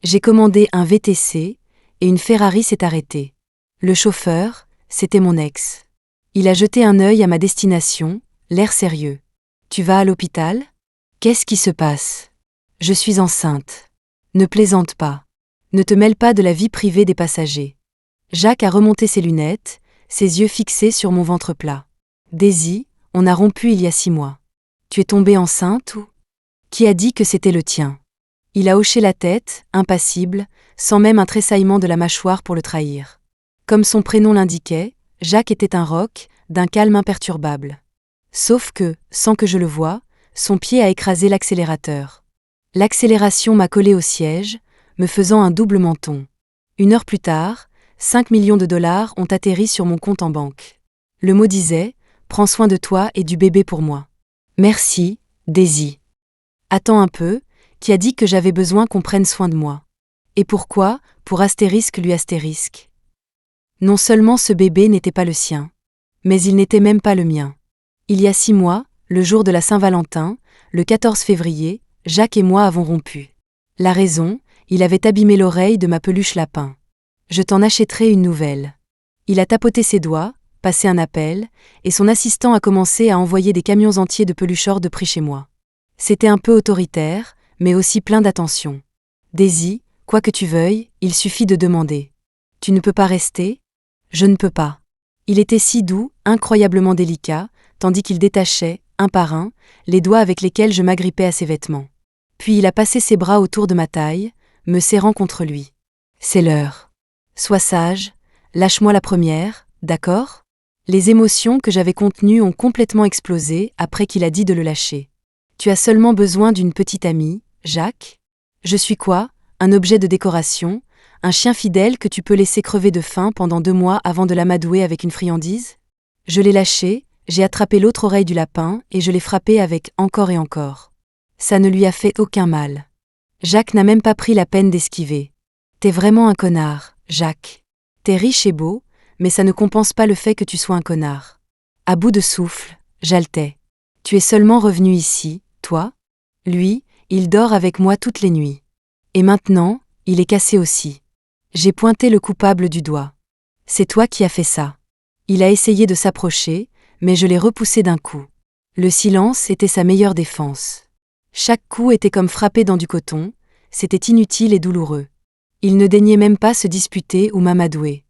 J'ai commandé un VTC et une Ferrari s'est arrêtée. Le chauffeur, c'était mon ex. Il a jeté un œil à ma destination, l'air sérieux. Tu vas à l'hôpital ? Qu'est-ce qui se passe ? Je suis enceinte. Ne plaisante pas. Ne te mêle pas de la vie privée des passagers. Jacques a remonté ses lunettes, ses yeux fixés sur mon ventre plat. Daisy, on a rompu il y a 6 mois. Tu es tombée enceinte ou ? Qui a dit que c'était le tien ? Il a hoché la tête, impassible, sans même un tressaillement de la mâchoire pour le trahir. Comme son prénom l'indiquait, Jacques était un roc, d'un calme imperturbable. Sauf que, sans que je le voie, son pied a écrasé l'accélérateur. L'accélération m'a collé au siège, me faisant un double menton. 1 heure plus tard, 5 millions de dollars ont atterri sur mon compte en banque. Le mot disait « Prends soin de toi et du bébé pour moi. » Merci, Daisy. Attends un peu, qui a dit que j'avais besoin qu'on prenne soin de moi ? Et pourquoi, pour astérisque lui astérisque ? Non seulement ce bébé n'était pas le sien, mais il n'était même pas le mien. Il y a 6 mois, le jour de la Saint-Valentin, le 14 février, Jacques et moi avons rompu. La raison, il avait abîmé l'oreille de ma peluche lapin. Je t'en achèterai une nouvelle. Il a tapoté ses doigts, passé un appel, et son assistant a commencé à envoyer des camions entiers de peluches hors de prix chez moi. C'était un peu autoritaire, mais aussi plein d'attention. Daisy, quoi que tu veuilles, il suffit de demander. Tu ne peux pas rester ? Je ne peux pas. Il était si doux, incroyablement délicat, tandis qu'il détachait, un par un, les doigts avec lesquels je m'agrippais à ses vêtements. Puis il a passé ses bras autour de ma taille, me serrant contre lui. C'est l'heure. Sois sage, lâche-moi la première, d'accord ? Les émotions que j'avais contenues ont complètement explosé après qu'il a dit de le lâcher. Tu as seulement besoin d'une petite amie, Jacques ? Je suis quoi ? Un objet de décoration ? Un chien fidèle que tu peux laisser crever de faim pendant 2 mois avant de l'amadouer avec une friandise ? Je l'ai lâché, j'ai attrapé l'autre oreille du lapin et je l'ai frappé avec encore et encore. Ça ne lui a fait aucun mal. Jacques n'a même pas pris la peine d'esquiver. T'es vraiment un connard, Jacques. T'es riche et beau, mais ça ne compense pas le fait que tu sois un connard. À bout de souffle, j'haletais. Tu es seulement revenu ici, toi ? Lui, il dort avec moi toutes les nuits. Et maintenant, il est cassé aussi. J'ai pointé le coupable du doigt. C'est toi qui as fait ça. Il a essayé de s'approcher, mais je l'ai repoussé d'un coup. Le silence était sa meilleure défense. Chaque coup était comme frapper dans du coton, c'était inutile et douloureux. Il ne daignait même pas se disputer ou m'amadouer.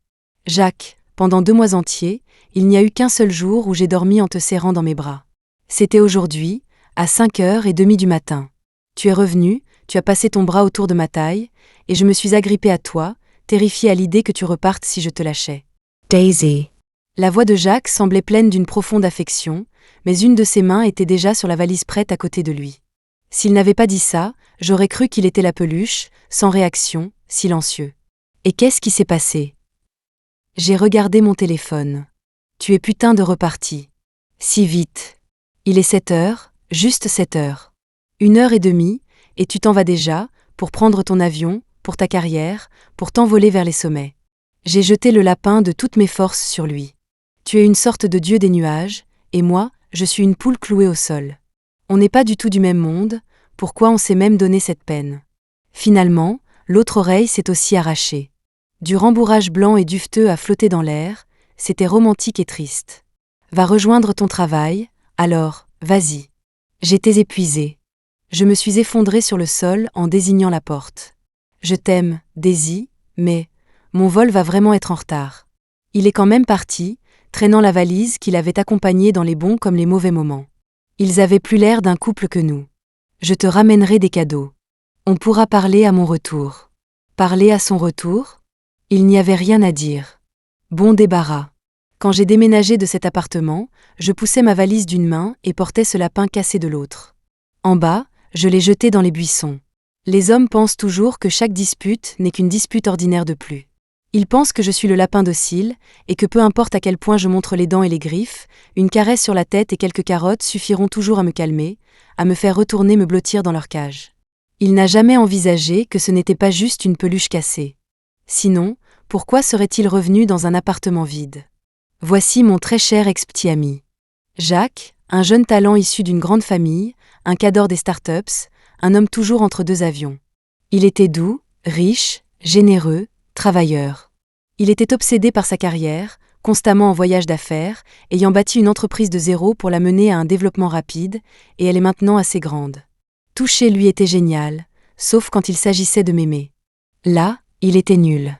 Jacques, pendant 2 mois entiers, il n'y a eu qu'un seul jour où j'ai dormi en te serrant dans mes bras. C'était aujourd'hui, à 5h30 du matin. Tu es revenu, tu as passé ton bras autour de ma taille, et je me suis agrippée à toi, terrifiée à l'idée que tu repartes si je te lâchais. Daisy. La voix de Jacques semblait pleine d'une profonde affection, mais une de ses mains était déjà sur la valise prête à côté de lui. S'il n'avait pas dit ça, j'aurais cru qu'il était la peluche, sans réaction, silencieux. Et qu'est-ce qui s'est passé ? J'ai regardé mon téléphone. Tu es putain de reparti. Si vite. Il est 7h, juste 7h. 1h30, et tu t'en vas déjà, pour prendre ton avion, pour ta carrière, pour t'envoler vers les sommets. J'ai jeté le lapin de toutes mes forces sur lui. Tu es une sorte de dieu des nuages, et moi, je suis une poule clouée au sol. On n'est pas du tout du même monde, pourquoi on s'est même donné cette peine ? Finalement, l'autre oreille s'est aussi arrachée. Du rembourrage blanc et duveteux a flotté dans l'air, c'était romantique et triste. Va rejoindre ton travail, alors, vas-y. J'étais épuisée. Je me suis effondrée sur le sol en désignant la porte. Je t'aime, Daisy, mais mon vol va vraiment être en retard. Il est quand même parti, traînant la valise qu'il avait accompagnée dans les bons comme les mauvais moments. Ils avaient plus l'air d'un couple que nous. Je te ramènerai des cadeaux. On pourra parler à mon retour. Parler à son retour ? Il n'y avait rien à dire. Bon débarras. Quand j'ai déménagé de cet appartement, je poussais ma valise d'une main et portais ce lapin cassé de l'autre. En bas, je l'ai jeté dans les buissons. Les hommes pensent toujours que chaque dispute n'est qu'une dispute ordinaire de plus. Ils pensent que je suis le lapin docile, et que peu importe à quel point je montre les dents et les griffes, une caresse sur la tête et quelques carottes suffiront toujours à me calmer, à me faire retourner me blottir dans leur cage. Il n'a jamais envisagé que ce n'était pas juste une peluche cassée. Sinon, pourquoi serait-il revenu dans un appartement vide ? Voici mon très cher ex-petit ami. Jacques, un jeune talent issu d'une grande famille, un cadre des startups, un homme toujours entre 2 avions. Il était doux, Riche, généreux, travailleur. Il était obsédé par sa carrière, constamment en voyage d'affaires, ayant bâti une entreprise de zéro pour la mener à un développement rapide, et elle est maintenant assez grande. Tout chez lui était génial, sauf quand il s'agissait de m'aimer. Là, il était nul.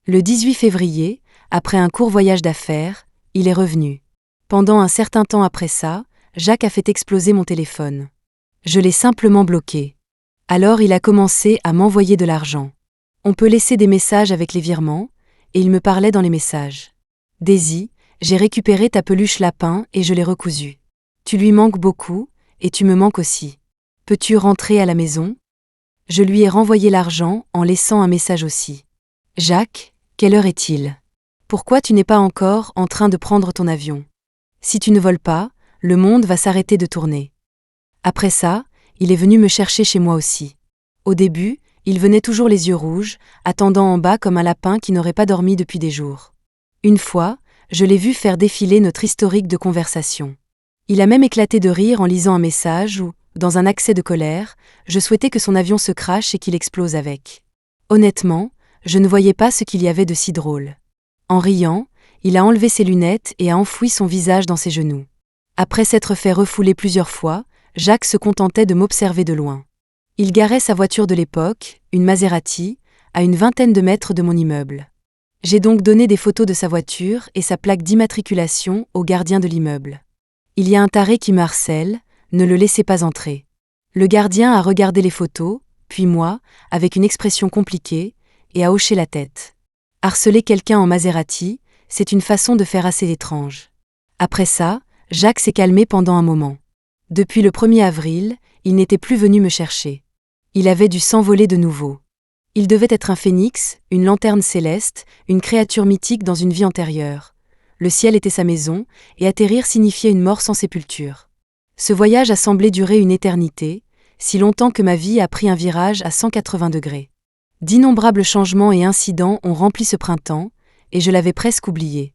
Le 18 février, après un court voyage d'affaires, il est revenu. Pendant un certain temps après ça, Jacques a fait exploser mon téléphone. Je l'ai simplement bloqué. Alors il a commencé à m'envoyer de l'argent. On peut laisser des messages avec les virements, et il me parlait dans les messages. Daisy, j'ai récupéré ta peluche lapin et je l'ai recousue. Tu lui manques beaucoup, et tu me manques aussi. Peux-tu rentrer à la maison ? Je lui ai renvoyé l'argent en laissant un message aussi. Jacques, quelle heure est-il ? Pourquoi tu n'es pas encore en train de prendre ton avion ? Si tu ne voles pas, le monde va s'arrêter de tourner. Après ça, il est venu me chercher chez moi aussi. Au début, il venait toujours les yeux rouges, attendant en bas comme un lapin qui n'aurait pas dormi depuis des jours. Une fois, je l'ai vu faire défiler notre historique de conversation. Il a même éclaté de rire en lisant un message où, dans un accès de colère, je souhaitais que son avion se crache et qu'il explose avec. Honnêtement, je ne voyais pas ce qu'il y avait de si drôle. En riant, il a enlevé ses lunettes et a enfoui son visage dans ses genoux. Après s'être fait refouler plusieurs fois, Jacques se contentait de m'observer de loin. Il garait sa voiture de l'époque, une Maserati, à une vingtaine de mètres de mon immeuble. J'ai donc donné des photos de sa voiture et sa plaque d'immatriculation au gardien de l'immeuble. Il y a un taré qui me harcèle, ne le laissez pas entrer. Le gardien a regardé les photos, puis moi, avec une expression compliquée, et a hoché la tête. Harceler quelqu'un en Maserati, c'est une façon de faire assez étrange. Après ça, Jacques s'est calmé pendant un moment. Depuis le 1er avril, il n'était plus venu me chercher. Il avait dû s'envoler de nouveau. Il devait être un phénix, une lanterne céleste, une créature mythique dans une vie antérieure. Le ciel était sa maison, et atterrir signifiait une mort sans sépulture. Ce voyage a semblé durer une éternité, si longtemps que ma vie a pris un virage à 180 degrés. D'innombrables changements et incidents ont rempli ce printemps, et je l'avais presque oublié.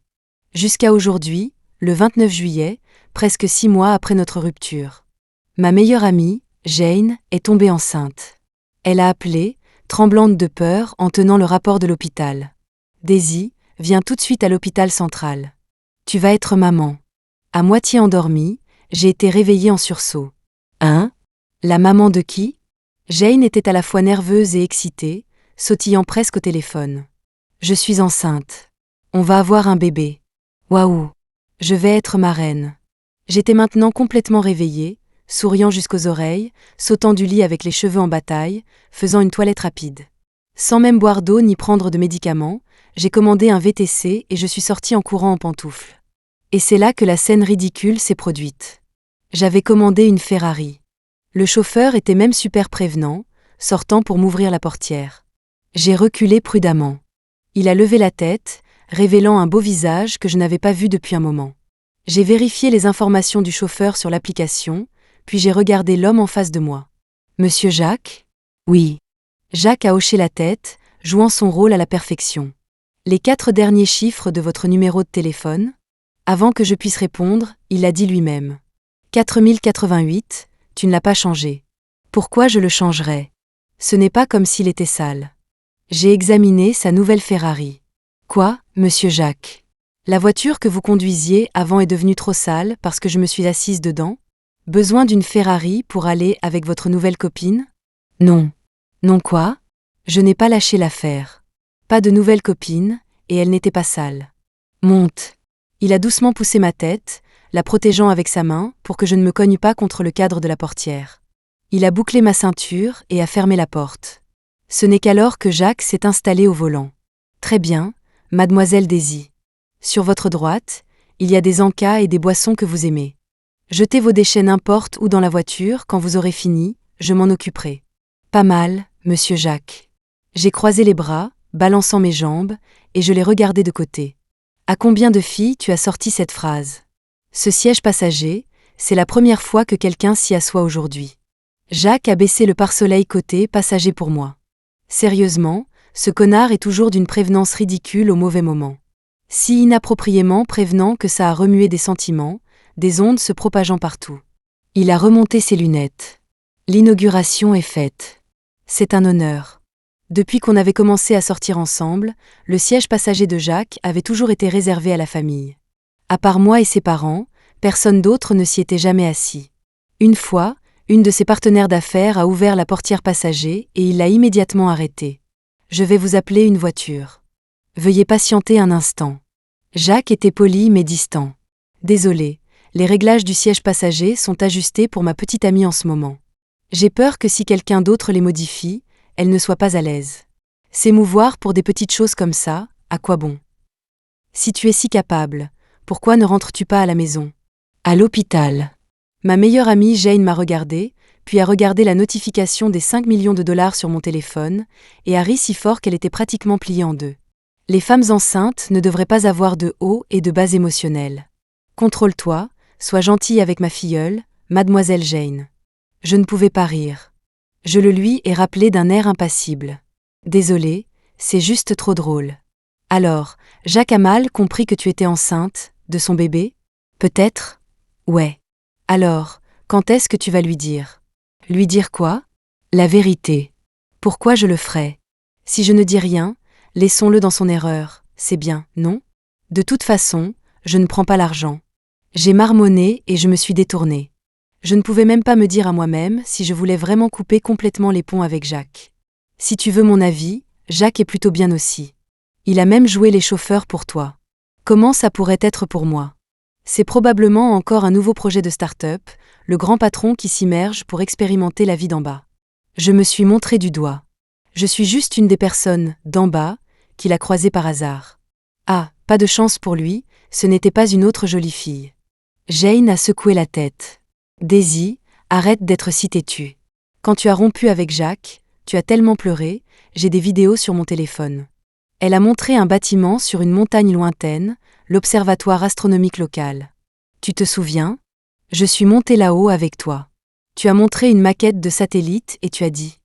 Jusqu'à aujourd'hui, le 29 juillet, presque 6 mois après notre rupture. Ma meilleure amie, Jane, est tombée enceinte. Elle a appelé, tremblante de peur en tenant le rapport de l'hôpital. Daisy, viens tout de suite à l'hôpital central. Tu vas être maman. À moitié endormie, j'ai été réveillée en sursaut. Hein ? La maman de qui ? Jane était à la fois nerveuse et excitée, sautillant presque au téléphone. Je suis enceinte. On va avoir un bébé. Waouh ! Je vais être marraine. J'étais maintenant complètement réveillée, souriant jusqu'aux oreilles, sautant du lit avec les cheveux en bataille, faisant une toilette rapide. Sans même boire d'eau ni prendre de médicaments, j'ai commandé un VTC et je suis sortie en courant en pantoufles. Et c'est là que la scène ridicule s'est produite. J'avais commandé une Ferrari. Le chauffeur était même super prévenant, sortant pour m'ouvrir la portière. J'ai reculé prudemment. Il a levé la tête, révélant un beau visage que je n'avais pas vu depuis un moment. J'ai vérifié les informations du chauffeur sur l'application, puis j'ai regardé l'homme en face de moi. Monsieur Jacques ? Oui. Jacques a hoché la tête, jouant son rôle à la perfection. Les 4 derniers chiffres de votre numéro de téléphone ? Avant que je puisse répondre, il a dit lui-même. 4088, tu ne l'as pas changé. Pourquoi je le changerais ? Ce n'est pas comme s'il était sale. J'ai examiné sa nouvelle Ferrari. Quoi, monsieur Jacques ? La voiture que vous conduisiez avant est devenue trop sale parce que je me suis assise dedans ? Besoin d'une Ferrari pour aller avec votre nouvelle copine ? Non. Non quoi ? Je n'ai pas lâché l'affaire. Pas de nouvelle copine, et elle n'était pas sale. Monte. Il a doucement poussé ma tête, la protégeant avec sa main pour que je ne me cogne pas contre le cadre de la portière. Il a bouclé ma ceinture et a fermé la porte. Ce n'est qu'alors que Jacques s'est installé au volant. Très bien, mademoiselle Daisy. Sur votre droite, il y a des encas et des boissons que vous aimez. Jetez vos déchets n'importe où dans la voiture quand vous aurez fini, je m'en occuperai. Pas mal, monsieur Jacques. J'ai croisé les bras, balançant mes jambes, et je l'ai regardé de côté. À combien de filles tu as sorti cette phrase ? Ce siège passager, c'est la première fois que quelqu'un s'y assoit aujourd'hui. Jacques a baissé le pare-soleil côté passager pour moi. Sérieusement, ce connard est toujours d'une prévenance ridicule au mauvais moment. Si inappropriément prévenant que ça a remué des sentiments, des ondes se propageant partout. Il a remonté ses lunettes. L'inauguration est faite. C'est un honneur. Depuis qu'on avait commencé à sortir ensemble, le siège passager de Jacques avait toujours été réservé à la famille. À part moi et ses parents, personne d'autre ne s'y était jamais assis. Une fois, une de ses partenaires d'affaires a ouvert la portière passager et il l'a immédiatement arrêtée. « Je vais vous appeler une voiture. Veuillez patienter un instant. » Jacques était poli mais distant. « Désolé, les réglages du siège passager sont ajustés pour ma petite amie en ce moment. J'ai peur que si quelqu'un d'autre les modifie, elle ne soit pas à l'aise. S'émouvoir pour des petites choses comme ça, à quoi bon? Si tu es si capable, pourquoi ne rentres-tu pas à la maison? À l'hôpital. » Ma meilleure amie Jane m'a regardé, puis a regardé la notification des 5 millions de dollars sur mon téléphone, et a ri si fort qu'elle était pratiquement pliée en deux. Les femmes enceintes ne devraient pas avoir de hauts et de bas émotionnels. Contrôle-toi, sois gentille avec ma filleule, mademoiselle Jane. Je ne pouvais pas rire. Je le lui ai rappelé d'un air impassible. Désolé, c'est juste trop drôle. Alors, Jacques a mal compris que tu étais enceinte, de son bébé? Peut-être? Ouais. Alors, quand est-ce que tu vas lui dire? Lui dire quoi? La vérité. Pourquoi je le ferais? Si je ne dis rien, laissons-le dans son erreur, c'est bien, non? De toute façon, je ne prends pas l'argent. J'ai marmonné et je me suis détournée. Je ne pouvais même pas me dire à moi-même si je voulais vraiment couper complètement les ponts avec Jacques. Si tu veux mon avis, Jacques est plutôt bien aussi. Il a même joué les chauffeurs pour toi. Comment ça pourrait être pour moi? C'est probablement encore un nouveau projet de start-up, le grand patron qui s'immerge pour expérimenter la vie d'en bas. Je me suis montré du doigt. Je suis juste une des personnes, d'en bas, qu'il a croisées par hasard. Ah, pas de chance pour lui, ce n'était pas une autre jolie fille. Jane a secoué la tête. Daisy, arrête d'être si têtue. Quand tu as rompu avec Jacques, tu as tellement pleuré, j'ai des vidéos sur mon téléphone. Elle a montré un bâtiment sur une montagne lointaine, l'observatoire astronomique local. Tu te souviens? Je suis montée là-haut avec toi. Tu as montré une maquette de satellite et tu as dit.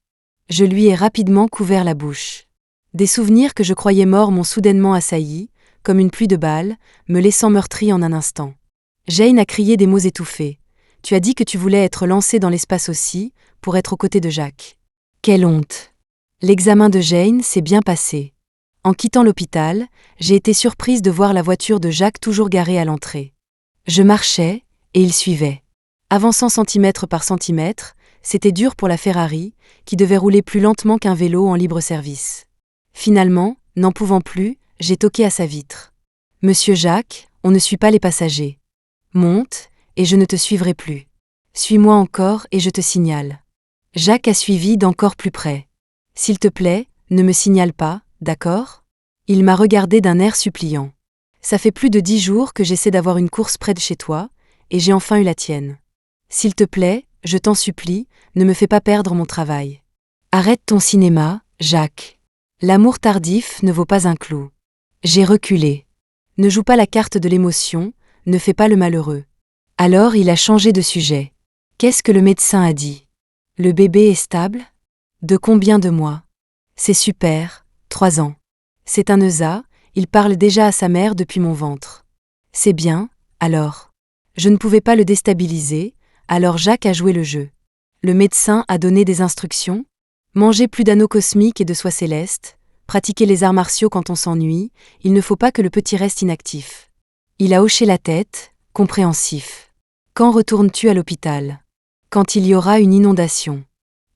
Je lui ai rapidement couvert la bouche. Des souvenirs que je croyais morts m'ont soudainement assailli, comme une pluie de balles, me laissant meurtrie en un instant. Jane a crié des mots étouffés. Tu as dit que tu voulais être lancée dans l'espace aussi, pour être aux côtés de Jacques. Quelle honte! L'examen de Jane s'est bien passé. En quittant l'hôpital, j'ai été surprise de voir la voiture de Jacques toujours garée à l'entrée. Je marchais, et il suivait. Avançant centimètre par centimètre, c'était dur pour la Ferrari, qui devait rouler plus lentement qu'un vélo en libre service. Finalement, n'en pouvant plus, j'ai toqué à sa vitre. « Monsieur Jacques, on ne suit pas les passagers. Monte, et je ne te suivrai plus. Suis-moi encore et je te signale. » Jacques a suivi d'encore plus près. « S'il te plaît, ne me signale pas, d'accord? » Il m'a regardé d'un air suppliant. « Ça fait plus de 10 jours que j'essaie d'avoir une course près de chez toi, et j'ai enfin eu la tienne. S'il te plaît, je t'en supplie, ne me fais pas perdre mon travail. Arrête ton cinéma, Jacques. L'amour tardif ne vaut pas un clou. » J'ai reculé. Ne joue pas la carte de l'émotion, ne fais pas le malheureux. Alors il a changé de sujet. Qu'est-ce que le médecin a dit? Le bébé est stable? De combien de mois? C'est super, 3 ans. C'est un ESA, il parle déjà à sa mère depuis mon ventre. C'est bien, alors. Je ne pouvais pas le déstabiliser, alors Jacques a joué le jeu. Le médecin a donné des instructions. Manger plus d'anneaux cosmiques et de soie céleste, pratiquer les arts martiaux quand on s'ennuie, il ne faut pas que le petit reste inactif. Il a hoché la tête, compréhensif. Quand retournes-tu à l'hôpital? Quand il y aura une inondation.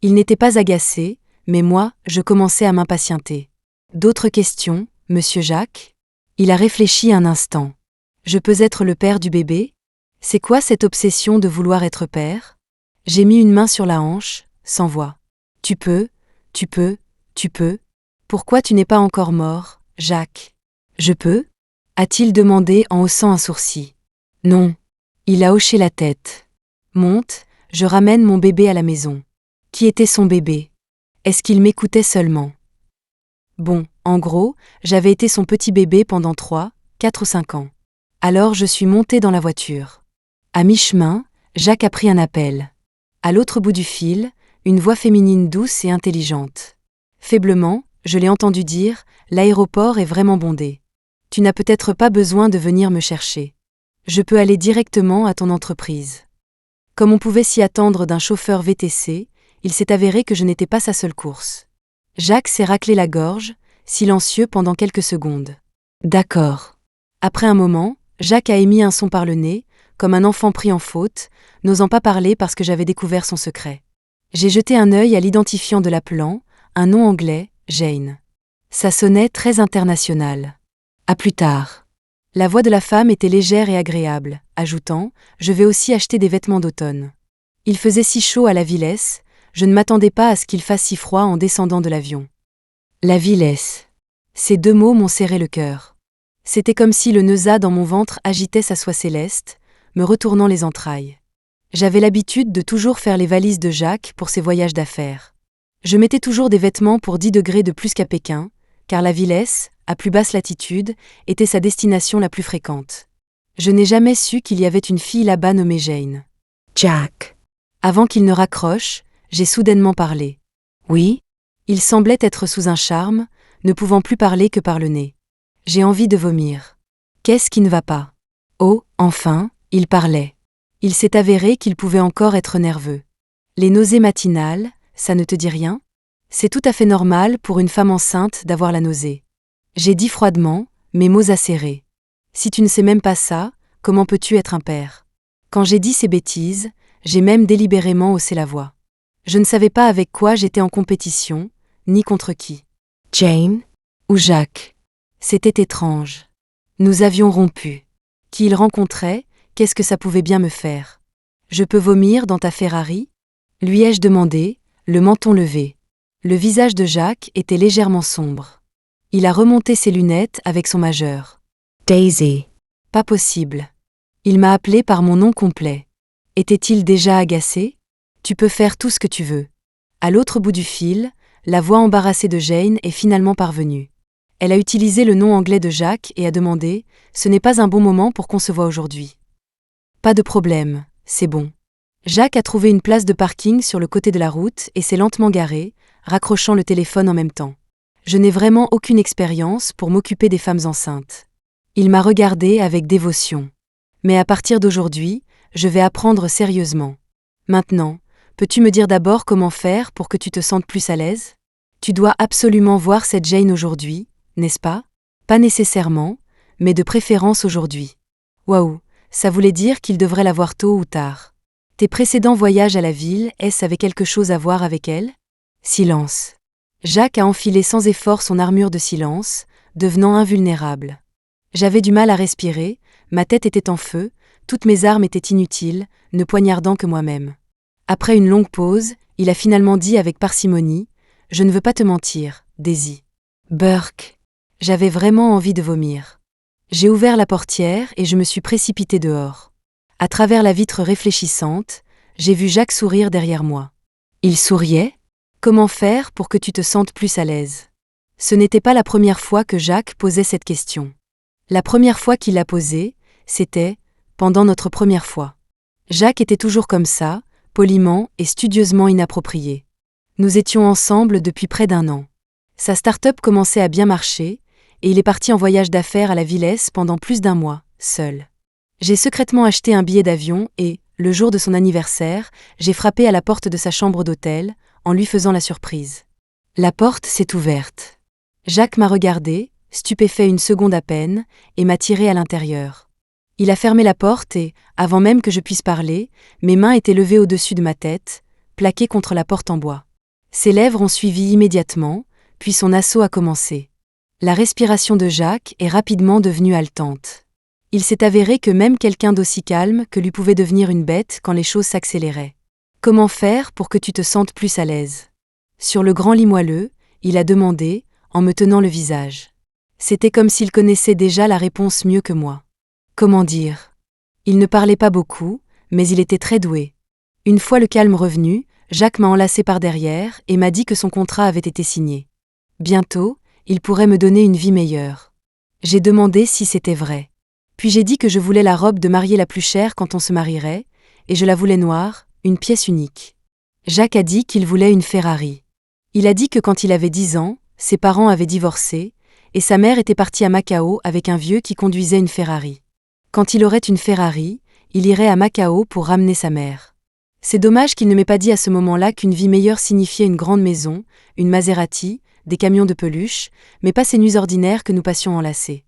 Il n'était pas agacé, mais moi, je commençais à m'impatienter. D'autres questions, monsieur Jacques? Il a réfléchi un instant. Je peux être le père du bébé? C'est quoi cette obsession de vouloir être père? J'ai mis une main sur la hanche, sans voix. Tu peux. Pourquoi tu n'es pas encore mort, Jacques? Je peux? A-t-il demandé en haussant un sourcil. Non. Il a hoché la tête. Monte, je ramène mon bébé à la maison. Qui était son bébé? Est-ce qu'il m'écoutait seulement? Bon, en gros, j'avais été son petit bébé pendant 3, 4 ou 5 ans. Alors je suis montée dans la voiture. À mi-chemin, Jacques a pris un appel. À l'autre bout du fil, une voix féminine douce et intelligente. Faiblement, je l'ai entendu dire « L'aéroport est vraiment bondé. Tu n'as peut-être pas besoin de venir me chercher. Je peux aller directement à ton entreprise. » Comme on pouvait s'y attendre d'un chauffeur VTC, il s'est avéré que je n'étais pas sa seule course. Jacques s'est raclé la gorge, silencieux pendant quelques secondes. D'accord. Après un moment, Jacques a émis un son par le nez, comme un enfant pris en faute, n'osant pas parler parce que j'avais découvert son secret. J'ai jeté un œil à l'identifiant de l'appelant, un nom anglais, Jane. Ça sonnait très international. À plus tard. La voix de la femme était légère et agréable, ajoutant « Je vais aussi acheter des vêtements d'automne ». Il faisait si chaud à la Villesse, je ne m'attendais pas à ce qu'il fasse si froid en descendant de l'avion. La Villesse. Ces deux mots m'ont serré le cœur. C'était comme si le Neuza dans mon ventre agitait sa soie céleste, me retournant les entrailles. J'avais l'habitude de toujours faire les valises de Jacques pour ses voyages d'affaires. Je mettais toujours des vêtements pour 10 degrés de plus qu'à Pékin, car la Villesse, à plus basse latitude, était sa destination la plus fréquente. Je n'ai jamais su qu'il y avait une fille là-bas nommée Jane. Jack. Avant qu'il ne raccroche, j'ai soudainement parlé. Oui? Il semblait être sous un charme, ne pouvant plus parler que par le nez. J'ai envie de vomir. Qu'est-ce qui ne va pas? Oh, enfin, il parlait. Il s'est avéré qu'il pouvait encore être nerveux. Les nausées matinales, ça ne te dit rien? C'est tout à fait normal pour une femme enceinte d'avoir la nausée. J'ai dit froidement, mes mots acérés. Si tu ne sais même pas ça, comment peux-tu être un père? Quand j'ai dit ces bêtises, j'ai même délibérément haussé la voix. Je ne savais pas avec quoi j'étais en compétition, ni contre qui. Jane? Ou Jacques? C'était étrange. Nous avions rompu. Qui il rencontrait, qu'est-ce que ça pouvait bien me faire? Je peux vomir dans ta Ferrari? Lui ai-je demandé, le menton levé. Le visage de Jacques était légèrement sombre. Il a remonté ses lunettes avec son majeur. Daisy. Pas possible. Il m'a appelé par mon nom complet. Était-il déjà agacé? Tu peux faire tout ce que tu veux. À l'autre bout du fil, la voix embarrassée de Jane est finalement parvenue. Elle a utilisé le nom anglais de Jacques et a demandé « Ce n'est pas un bon moment pour qu'on se voie aujourd'hui. » Pas de problème, c'est bon. Jacques a trouvé une place de parking sur le côté de la route et s'est lentement garé, raccrochant le téléphone en même temps. Je n'ai vraiment aucune expérience pour m'occuper des femmes enceintes. Il m'a regardé avec dévotion. Mais à partir d'aujourd'hui, je vais apprendre sérieusement. Maintenant, peux-tu me dire d'abord comment faire pour que tu te sentes plus à l'aise? Tu dois absolument voir cette Jane aujourd'hui, n'est-ce pas? Pas nécessairement, mais de préférence aujourd'hui. Waouh, ça voulait dire qu'il devrait la voir tôt ou tard. Tes précédents voyages à la ville, est-ce avait quelque chose à voir avec elle? Silence. Jacques a enfilé sans effort son armure de silence, devenant invulnérable. J'avais du mal à respirer, ma tête était en feu, toutes mes armes étaient inutiles, ne poignardant que moi-même. Après une longue pause, il a finalement dit avec parcimonie « Je ne veux pas te mentir, Daisy. Burke. » J'avais vraiment envie de vomir. J'ai ouvert la portière et je me suis précipitée dehors. À travers la vitre réfléchissante, j'ai vu Jacques sourire derrière moi. Il souriait? Comment faire pour que tu te sentes plus à l'aise? Ce n'était pas la première fois que Jacques posait cette question. La première fois qu'il l'a posée, c'était pendant notre première fois. Jacques était toujours comme ça, poliment et studieusement inapproprié. Nous étions ensemble depuis près d'1 an. Sa start-up commençait à bien marcher, et il est parti en voyage d'affaires à la Villesse pendant plus d'1 mois, seul. J'ai secrètement acheté un billet d'avion et, le jour de son anniversaire, j'ai frappé à la porte de sa chambre d'hôtel, en lui faisant la surprise. La porte s'est ouverte. Jacques m'a regardé, stupéfait une seconde à peine, et m'a tiré à l'intérieur. Il a fermé la porte et, avant même que je puisse parler, mes mains étaient levées au-dessus de ma tête, plaquées contre la porte en bois. Ses lèvres ont suivi immédiatement, puis son assaut a commencé. La respiration de Jacques est rapidement devenue haletante. Il s'est avéré que même quelqu'un d'aussi calme que lui pouvait devenir une bête quand les choses s'accéléraient. Comment faire pour que tu te sentes plus à l'aise? Sur le grand lit moelleux, il a demandé, en me tenant le visage. C'était comme s'il connaissait déjà la réponse mieux que moi. Comment dire? Il ne parlait pas beaucoup, mais il était très doué. Une fois le calme revenu, Jacques m'a enlacé par derrière et m'a dit que son contrat avait été signé. Bientôt, il pourrait me donner une vie meilleure. J'ai demandé si c'était vrai. Puis j'ai dit que je voulais la robe de mariée la plus chère quand on se marierait, et je la voulais noire, une pièce unique. Jacques a dit qu'il voulait une Ferrari. Il a dit que quand il avait 10 ans, ses parents avaient divorcé, et sa mère était partie à Macao avec un vieux qui conduisait une Ferrari. Quand il aurait une Ferrari, il irait à Macao pour ramener sa mère. C'est dommage qu'il ne m'ait pas dit à ce moment-là qu'une vie meilleure signifiait une grande maison, une Maserati, des camions de peluche, mais pas ces nuits ordinaires que nous passions enlacés.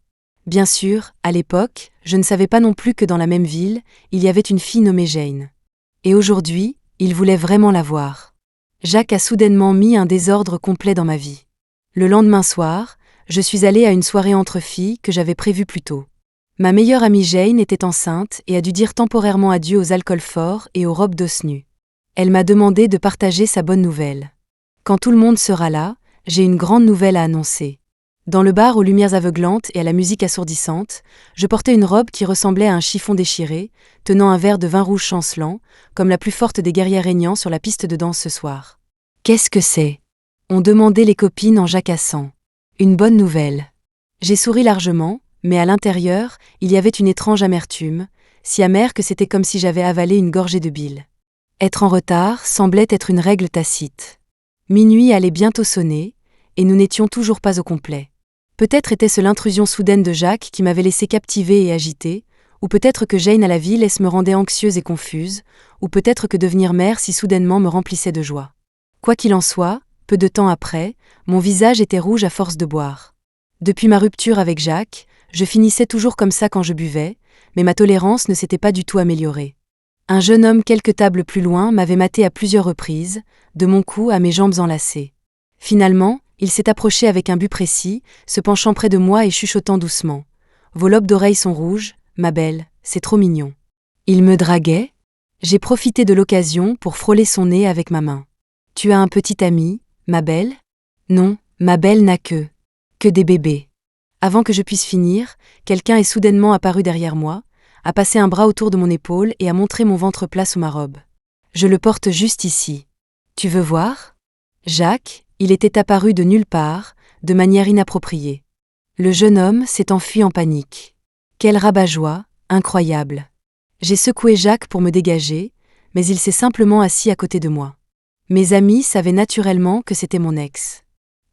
Bien sûr, à l'époque, je ne savais pas non plus que dans la même ville, il y avait une fille nommée Jane. Et aujourd'hui, il voulait vraiment la voir. Jacques a soudainement mis un désordre complet dans ma vie. Le lendemain soir, je suis allée à une soirée entre filles que j'avais prévue plus tôt. Ma meilleure amie Jane était enceinte et a dû dire temporairement adieu aux alcools forts et aux robes d'os nus. Elle m'a demandé de partager sa bonne nouvelle. Quand tout le monde sera là, j'ai une grande nouvelle à annoncer. Dans le bar aux lumières aveuglantes et à la musique assourdissante, je portais une robe qui ressemblait à un chiffon déchiré, tenant un verre de vin rouge chancelant, comme la plus forte des guerrières régnant sur la piste de danse ce soir. « Qu'est-ce que c'est ?» ont demandé les copines en jacassant. « Une bonne nouvelle. » J'ai souri largement, mais à l'intérieur, il y avait une étrange amertume, si amère que c'était comme si j'avais avalé une gorgée de bile. Être en retard semblait être une règle tacite. Minuit allait bientôt sonner, et nous n'étions toujours pas au complet. Peut-être était-ce l'intrusion soudaine de Jacques qui m'avait laissé captivée et agitée, ou peut-être que Jane à la ville me rendait anxieuse et confuse, ou peut-être que devenir mère si soudainement me remplissait de joie. Quoi qu'il en soit, peu de temps après, mon visage était rouge à force de boire. Depuis ma rupture avec Jacques, je finissais toujours comme ça quand je buvais, mais ma tolérance ne s'était pas du tout améliorée. Un jeune homme quelques tables plus loin m'avait maté à plusieurs reprises, de mon cou à mes jambes enlacées. Finalement, il s'est approché avec un but précis, se penchant près de moi et chuchotant doucement. « Vos lobes d'oreilles sont rouges, ma belle, c'est trop mignon. » Il me draguait? J'ai profité de l'occasion pour frôler son nez avec ma main. « Tu as un petit ami, ma belle ?» Non, ma belle n'a que des bébés. Avant que je puisse finir, quelqu'un est soudainement apparu derrière moi, a passé un bras autour de mon épaule et a montré mon ventre plat sous ma robe. « Je le porte juste ici. Tu veux voir ?» Jacques, il était apparu de nulle part, de manière inappropriée. Le jeune homme s'est enfui en panique. Quel rabat-joie, incroyable. J'ai secoué Jacques pour me dégager, mais il s'est simplement assis à côté de moi. Mes amies savaient naturellement que c'était mon ex.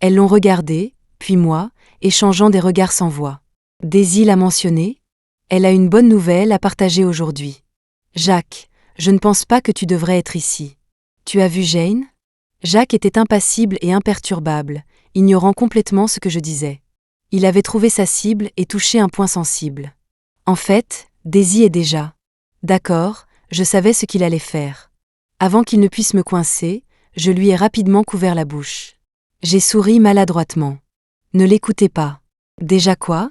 Elles l'ont regardé, puis moi, échangeant des regards sans voix. Daisy l'a mentionné? Elle a une bonne nouvelle à partager aujourd'hui. Jacques, je ne pense pas que tu devrais être ici. Tu as vu Jane? Jacques était impassible et imperturbable, ignorant complètement ce que je disais. Il avait trouvé sa cible et touché un point sensible. En fait, Daisy est déjà. D'accord, je savais ce qu'il allait faire. Avant qu'il ne puisse me coincer, je lui ai rapidement couvert la bouche. J'ai souri maladroitement. Ne l'écoutez pas. Déjà quoi?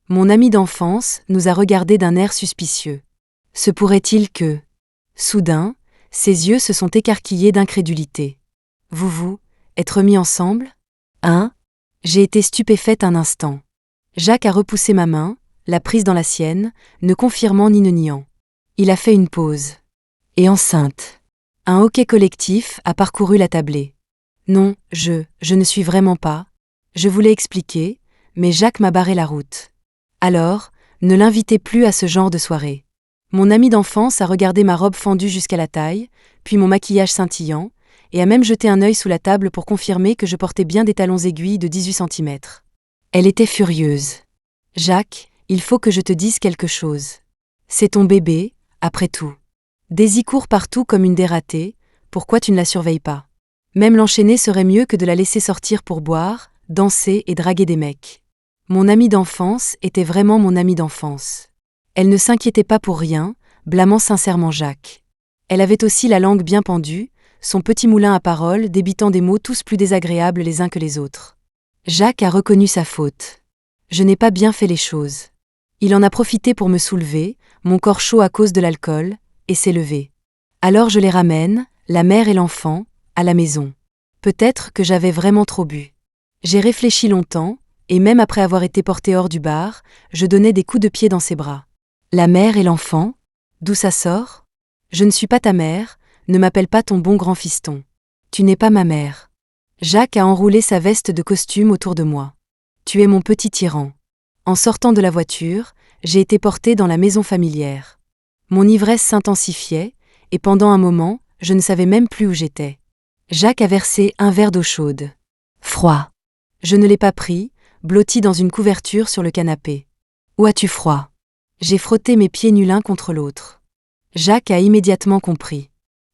Mon ami d'enfance nous a regardés d'un air suspicieux. Se pourrait-il que... Soudain, ses yeux se sont écarquillés d'incrédulité. Vous être mis ensemble? Hein? J'ai été stupéfaite un instant. Jacques a repoussé ma main, l'a prise dans la sienne, ne confirmant ni ne niant. Il a fait une pause. Et enceinte. Un hoquet collectif a parcouru la tablée. Non, je ne suis vraiment pas. Je voulais expliquer, mais Jacques m'a barré la route. Alors, ne l'invitez plus à ce genre de soirée. Mon ami d'enfance a regardé ma robe fendue jusqu'à la taille, puis mon maquillage scintillant, et a même jeté un œil sous la table pour confirmer que je portais bien des talons aiguilles de 18 cm. Elle était furieuse. « Jacques, il faut que je te dise quelque chose. C'est ton bébé, après tout. Daisy court partout comme une dératée, pourquoi tu ne la surveilles pas? Même l'enchaîner serait mieux que de la laisser sortir pour boire, danser et draguer des mecs. » Mon amie d'enfance était vraiment mon amie d'enfance. Elle ne s'inquiétait pas pour rien, blâmant sincèrement Jacques. Elle avait aussi la langue bien pendue, son petit moulin à paroles débitant des mots tous plus désagréables les uns que les autres. Jacques a reconnu sa faute. Je n'ai pas bien fait les choses. Il en a profité pour me soulever, mon corps chaud à cause de l'alcool, et s'est levé. Alors je les ramène, la mère et l'enfant, à la maison. Peut-être que j'avais vraiment trop bu. J'ai réfléchi longtemps, et même après avoir été porté hors du bar, je donnais des coups de pied dans ses bras. La mère et l'enfant? D'où ça sort? Je ne suis pas ta mère, ne m'appelle pas ton bon grand fiston. Tu n'es pas ma mère. Jacques a enroulé sa veste de costume autour de moi. Tu es mon petit tyran. En sortant de la voiture, j'ai été portée dans la maison familière. Mon ivresse s'intensifiait, et pendant un moment, je ne savais même plus où j'étais. Jacques a versé un verre d'eau chaude. Froid. Je ne l'ai pas pris, blotti dans une couverture sur le canapé. Où as-tu froid? J'ai frotté mes pieds nus l'un contre l'autre. Jacques a immédiatement compris.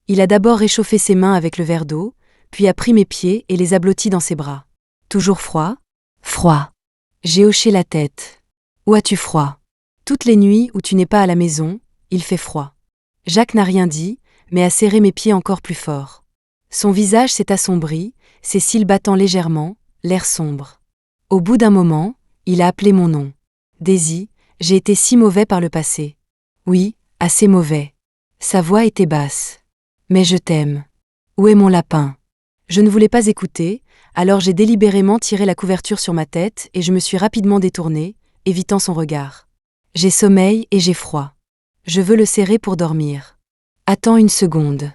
Il a d'abord réchauffé ses mains avec le verre d'eau, puis a pris mes pieds et les a blottis dans ses bras. Toujours froid? Froid. J'ai hoché la tête. Où as-tu froid? Toutes les nuits où tu n'es pas à la maison, il fait froid. Jacques n'a rien dit, mais a serré mes pieds encore plus fort. Son visage s'est assombri, ses cils battant légèrement, l'air sombre. Au bout d'un moment, il a appelé mon nom. Daisy, j'ai été si mauvais par le passé. Oui, assez mauvais. Sa voix était basse. Mais je t'aime. Où est mon lapin? Je ne voulais pas écouter, alors j'ai délibérément tiré la couverture sur ma tête et je me suis rapidement détournée, évitant son regard. J'ai sommeil et j'ai froid. Je veux le serrer pour dormir. Attends une seconde.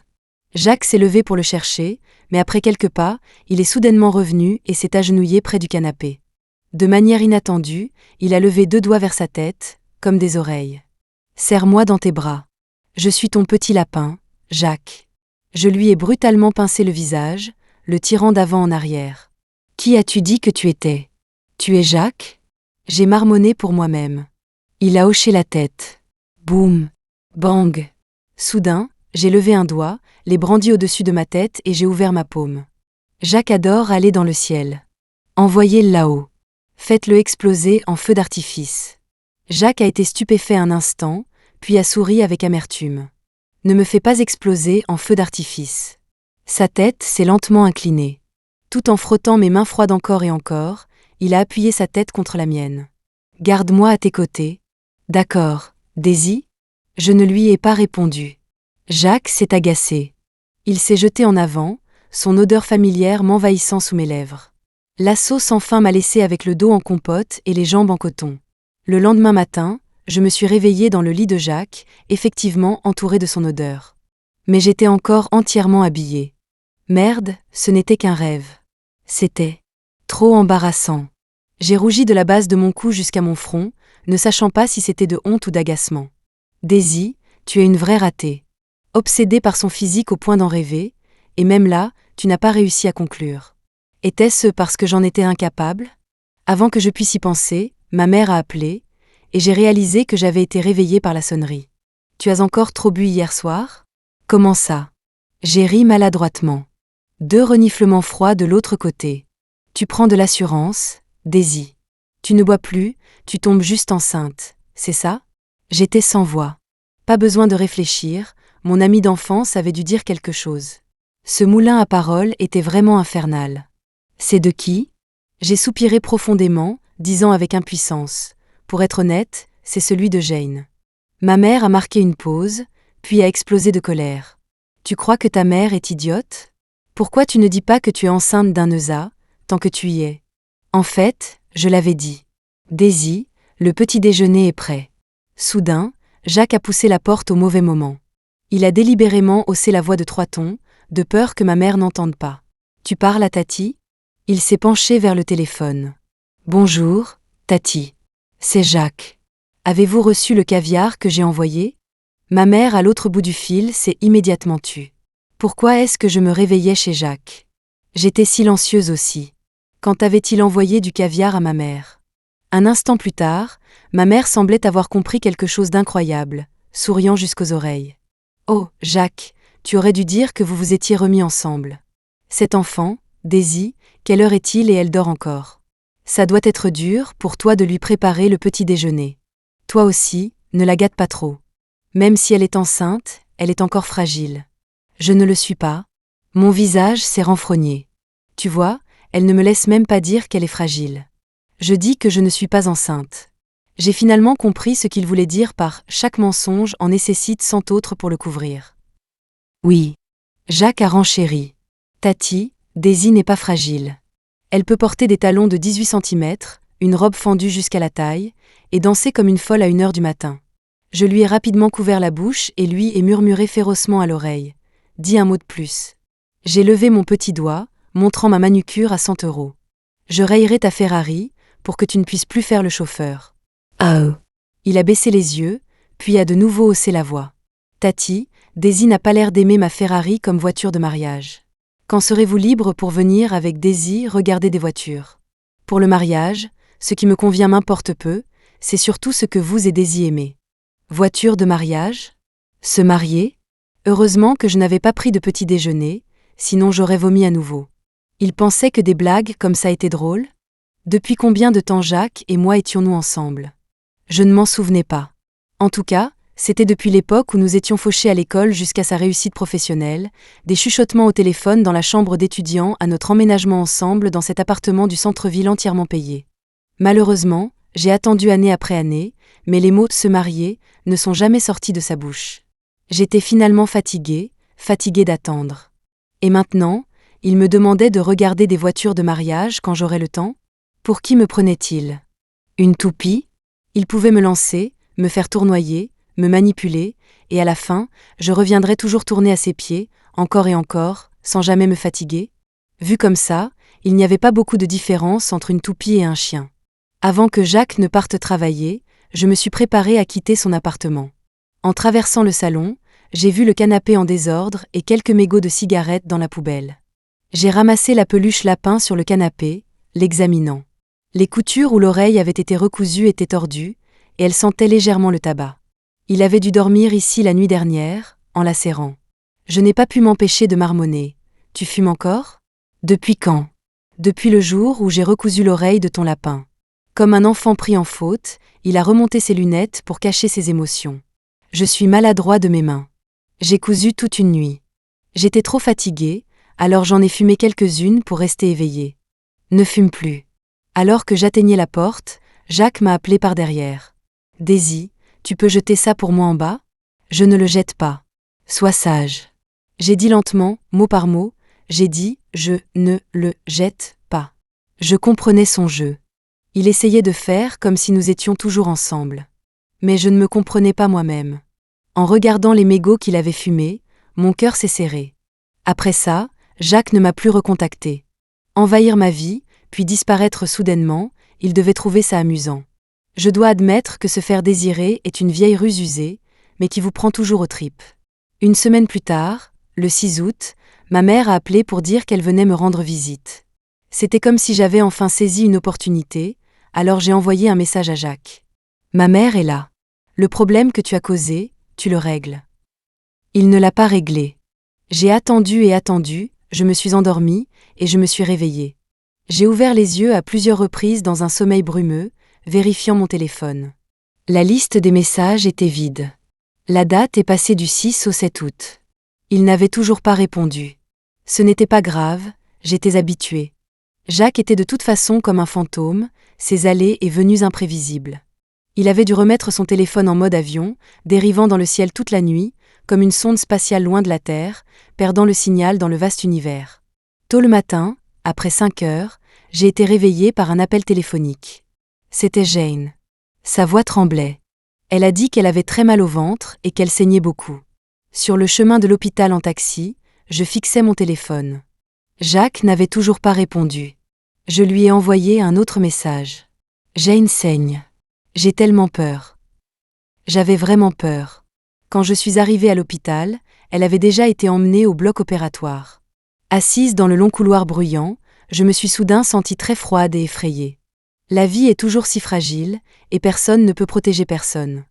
Jacques s'est levé pour le chercher, mais après quelques pas, il est soudainement revenu et s'est agenouillé près du canapé. De manière inattendue, il a levé 2 doigts vers sa tête, comme des oreilles. Serre-moi dans tes bras. Je suis ton petit lapin, Jacques. Je lui ai brutalement pincé le visage, le tirant d'avant en arrière. Qui as-tu dit que tu étais? Tu es Jacques? J'ai marmonné pour moi-même. Il a hoché la tête. Boum! Bang! Soudain, j'ai levé un doigt, l'ai brandi au-dessus de ma tête et j'ai ouvert ma paume. Jacques adore aller dans le ciel. Envoyez-le là-haut. Faites-le exploser en feu d'artifice. Jacques a été stupéfait un instant, puis a souri avec amertume. Ne me fais pas exploser en feu d'artifice. Sa tête s'est lentement inclinée. Tout en frottant mes mains froides encore et encore, il a appuyé sa tête contre la mienne. Garde-moi à tes côtés. D'accord, Daisy? Je ne lui ai pas répondu. Jacques s'est agacé. Il s'est jeté en avant, son odeur familière m'envahissant sous mes lèvres. L'assaut sans fin m'a laissé avec le dos en compote et les jambes en coton. Le lendemain matin, je me suis réveillée dans le lit de Jacques, effectivement entourée de son odeur. Mais j'étais encore entièrement habillée. Merde, ce n'était qu'un rêve. C'était trop embarrassant. J'ai rougi de la base de mon cou jusqu'à mon front, ne sachant pas si c'était de honte ou d'agacement. Daisy, tu es une vraie ratée. Obsédée par son physique au point d'en rêver, et même là, tu n'as pas réussi à conclure. Était-ce parce que j'en étais incapable? Avant que je puisse y penser, ma mère a appelé, et j'ai réalisé que j'avais été réveillée par la sonnerie. Tu as encore trop bu hier soir? Comment ça? J'ai ri maladroitement. 2 reniflements froids de l'autre côté. Tu prends de l'assurance, Daisy. Tu ne bois plus, tu tombes juste enceinte, c'est ça? J'étais sans voix. Pas besoin de réfléchir, mon ami d'enfance avait dû dire quelque chose. Ce moulin à paroles était vraiment infernal. C'est de qui? J'ai soupiré profondément, disant avec impuissance. Pour être honnête, c'est celui de Jane. Ma mère a marqué une pause, puis a explosé de colère. Tu crois que ta mère est idiote? Pourquoi tu ne dis pas que tu es enceinte d'un ESA, tant que tu y es? En fait, je l'avais dit. Daisy, le petit déjeuner est prêt. Soudain, Jacques a poussé la porte au mauvais moment. Il a délibérément haussé la voix de 3 tons, de peur que ma mère n'entende pas. Tu parles à Tati? Il s'est penché vers le téléphone. Bonjour, Tati. C'est Jacques. Avez-vous reçu le caviar que j'ai envoyé? Ma mère à l'autre bout du fil s'est immédiatement tue. Pourquoi est-ce que je me réveillais chez Jacques? J'étais silencieuse aussi. Quand avait-il envoyé du caviar à ma mère? Un instant plus tard, ma mère semblait avoir compris quelque chose d'incroyable, souriant jusqu'aux oreilles. Oh, Jacques, tu aurais dû dire que vous vous étiez remis ensemble. Cet enfant, Daisy, quelle heure est-il et elle dort encore? Ça doit être dur pour toi de lui préparer le petit déjeuner. Toi aussi, ne la gâte pas trop. Même si elle est enceinte, elle est encore fragile. Je ne le suis pas. Mon visage s'est renfrogné. Tu vois, elle ne me laisse même pas dire qu'elle est fragile. Je dis que je ne suis pas enceinte. J'ai finalement compris ce qu'il voulait dire par « chaque mensonge en nécessite 100 autres pour le couvrir ». Oui. Jacques a renchéri. Tati, Daisy n'est pas fragile. Elle peut porter des talons de 18 cm, une robe fendue jusqu'à la taille, et danser comme une folle à 1h du matin. Je lui ai rapidement couvert la bouche et lui ai murmuré férocement à l'oreille. Dis un mot de plus. J'ai levé mon petit doigt, montrant ma manucure à 100 €. Je rayerai ta Ferrari, pour que tu ne puisses plus faire le chauffeur. Oh. Il a baissé les yeux, puis a de nouveau haussé la voix. Tati, Daisy n'a pas l'air d'aimer ma Ferrari comme voiture de mariage. Quand serez-vous libre pour venir avec Daisy regarder des voitures? Pour le mariage, ce qui me convient m'importe peu, c'est surtout ce que vous et Daisy aimez. Voiture de mariage? Se marier? Heureusement que je n'avais pas pris de petit déjeuner, sinon j'aurais vomi à nouveau. Il pensait que des blagues comme ça étaient drôles? Depuis combien de temps Jacques et moi étions-nous ensemble? Je ne m'en souvenais pas. En tout cas, c'était depuis l'époque où nous étions fauchés à l'école jusqu'à sa réussite professionnelle, des chuchotements au téléphone dans la chambre d'étudiants à notre emménagement ensemble dans cet appartement du centre-ville entièrement payé. Malheureusement, j'ai attendu année après année, mais les mots « se marier » ne sont jamais sortis de sa bouche. J'étais finalement fatiguée d'attendre. Et maintenant, il me demandait de regarder des voitures de mariage quand j'aurais le temps? Pour qui me prenait-il? Une toupie? Il pouvait me lancer, me faire tournoyer, me manipuler, et à la fin, je reviendrais toujours tourner à ses pieds, encore et encore, sans jamais me fatiguer. Vu comme ça, il n'y avait pas beaucoup de différence entre une toupie et un chien. Avant que Jacques ne parte travailler, je me suis préparée à quitter son appartement. En traversant le salon, j'ai vu le canapé en désordre et quelques mégots de cigarettes dans la poubelle. J'ai ramassé la peluche lapin sur le canapé, l'examinant. Les coutures où l'oreille avait été recousue étaient tordues, et elles sentaient légèrement le tabac. Il avait dû dormir ici la nuit dernière, en la serrant. Je n'ai pas pu m'empêcher de marmonner. « Tu fumes encore? Depuis quand? » Depuis le jour où j'ai recousu l'oreille de ton lapin. Comme un enfant pris en faute, il a remonté ses lunettes pour cacher ses émotions. Je suis maladroit de mes mains. J'ai cousu toute une nuit. J'étais trop fatiguée, alors j'en ai fumé quelques-unes pour rester éveillée. Ne fume plus. Alors que j'atteignais la porte, Jacques m'a appelé par derrière. « Daisy, tu peux jeter ça pour moi en bas? » Je ne le jette pas. Sois sage. J'ai dit lentement, mot par mot, j'ai dit « je ne le jette pas ». Je comprenais son jeu. Il essayait de faire comme si nous étions toujours ensemble. Mais je ne me comprenais pas moi-même. En regardant les mégots qu'il avait fumés, mon cœur s'est serré. Après ça, Jacques ne m'a plus recontacté. Envahir ma vie, puis disparaître soudainement, il devait trouver ça amusant. Je dois admettre que se faire désirer est une vieille ruse usée, mais qui vous prend toujours aux tripes. Une semaine plus tard, le 6 août, ma mère a appelé pour dire qu'elle venait me rendre visite. C'était comme si j'avais enfin saisi une opportunité, alors j'ai envoyé un message à Jacques. « Ma mère est là. Le problème que tu as causé, tu le règles. » Il ne l'a pas réglé. J'ai attendu et attendu, je me suis endormie, et je me suis réveillée. J'ai ouvert les yeux à plusieurs reprises dans un sommeil brumeux, vérifiant mon téléphone. La liste des messages était vide. La date est passée du 6 au 7 août. Il n'avait toujours pas répondu. Ce n'était pas grave, j'étais habituée. Jacques était de toute façon comme un fantôme, ses allées et venues imprévisibles. Il avait dû remettre son téléphone en mode avion, dérivant dans le ciel toute la nuit, comme une sonde spatiale loin de la Terre, perdant le signal dans le vaste univers. Tôt le matin, après 5 heures, j'ai été réveillée par un appel téléphonique. C'était Jane. Sa voix tremblait. Elle a dit qu'elle avait très mal au ventre et qu'elle saignait beaucoup. Sur le chemin de l'hôpital en taxi, je fixais mon téléphone. Jacques n'avait toujours pas répondu. Je lui ai envoyé un autre message. Jane saigne. J'ai tellement peur. J'avais vraiment peur. Quand je suis arrivée à l'hôpital, elle avait déjà été emmenée au bloc opératoire. Assise dans le long couloir bruyant, je me suis soudain sentie très froide et effrayée. La vie est toujours si fragile, et personne ne peut protéger personne.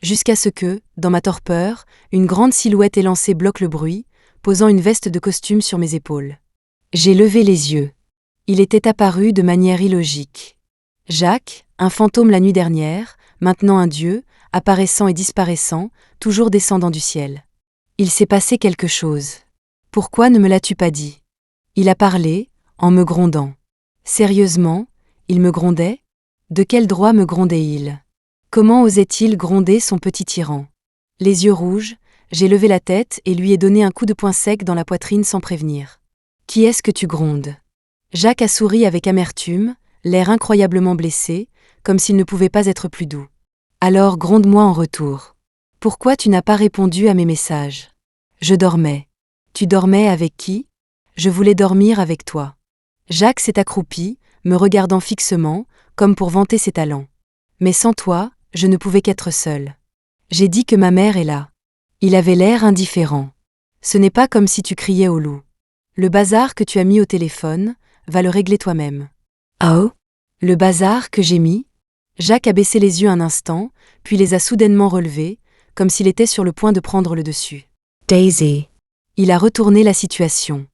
Jusqu'à ce que, dans ma torpeur, une grande silhouette élancée bloque le bruit, posant une veste de costume sur mes épaules. J'ai levé les yeux. Il était apparu de manière illogique. Jacques, un fantôme la nuit dernière, maintenant un dieu, apparaissant et disparaissant, toujours descendant du ciel. Il s'est passé quelque chose. Pourquoi ne me l'as-tu pas dit? Il a parlé, en me grondant. Sérieusement, il me grondait? De quel droit me grondait-il? Comment osait-il gronder son petit tyran? Les yeux rouges, j'ai levé la tête et lui ai donné un coup de poing sec dans la poitrine sans prévenir. Qui est-ce que tu grondes? Jacques a souri avec amertume, l'air incroyablement blessé, comme s'il ne pouvait pas être plus doux. Alors gronde-moi en retour. Pourquoi tu n'as pas répondu à mes messages? Je dormais. Tu dormais avec qui? Je voulais dormir avec toi. Jacques s'est accroupi, me regardant fixement, comme pour vanter ses talents. Mais sans toi, je ne pouvais qu'être seule. J'ai dit que ma mère est là. Il avait l'air indifférent. Ce n'est pas comme si tu criais au loup. Le bazar que tu as mis au téléphone, va le régler toi-même. Oh? Le bazar que j'ai mis? Jacques a baissé les yeux un instant, puis les a soudainement relevés, comme s'il était sur le point de prendre le dessus. Daisy. Il a retourné la situation.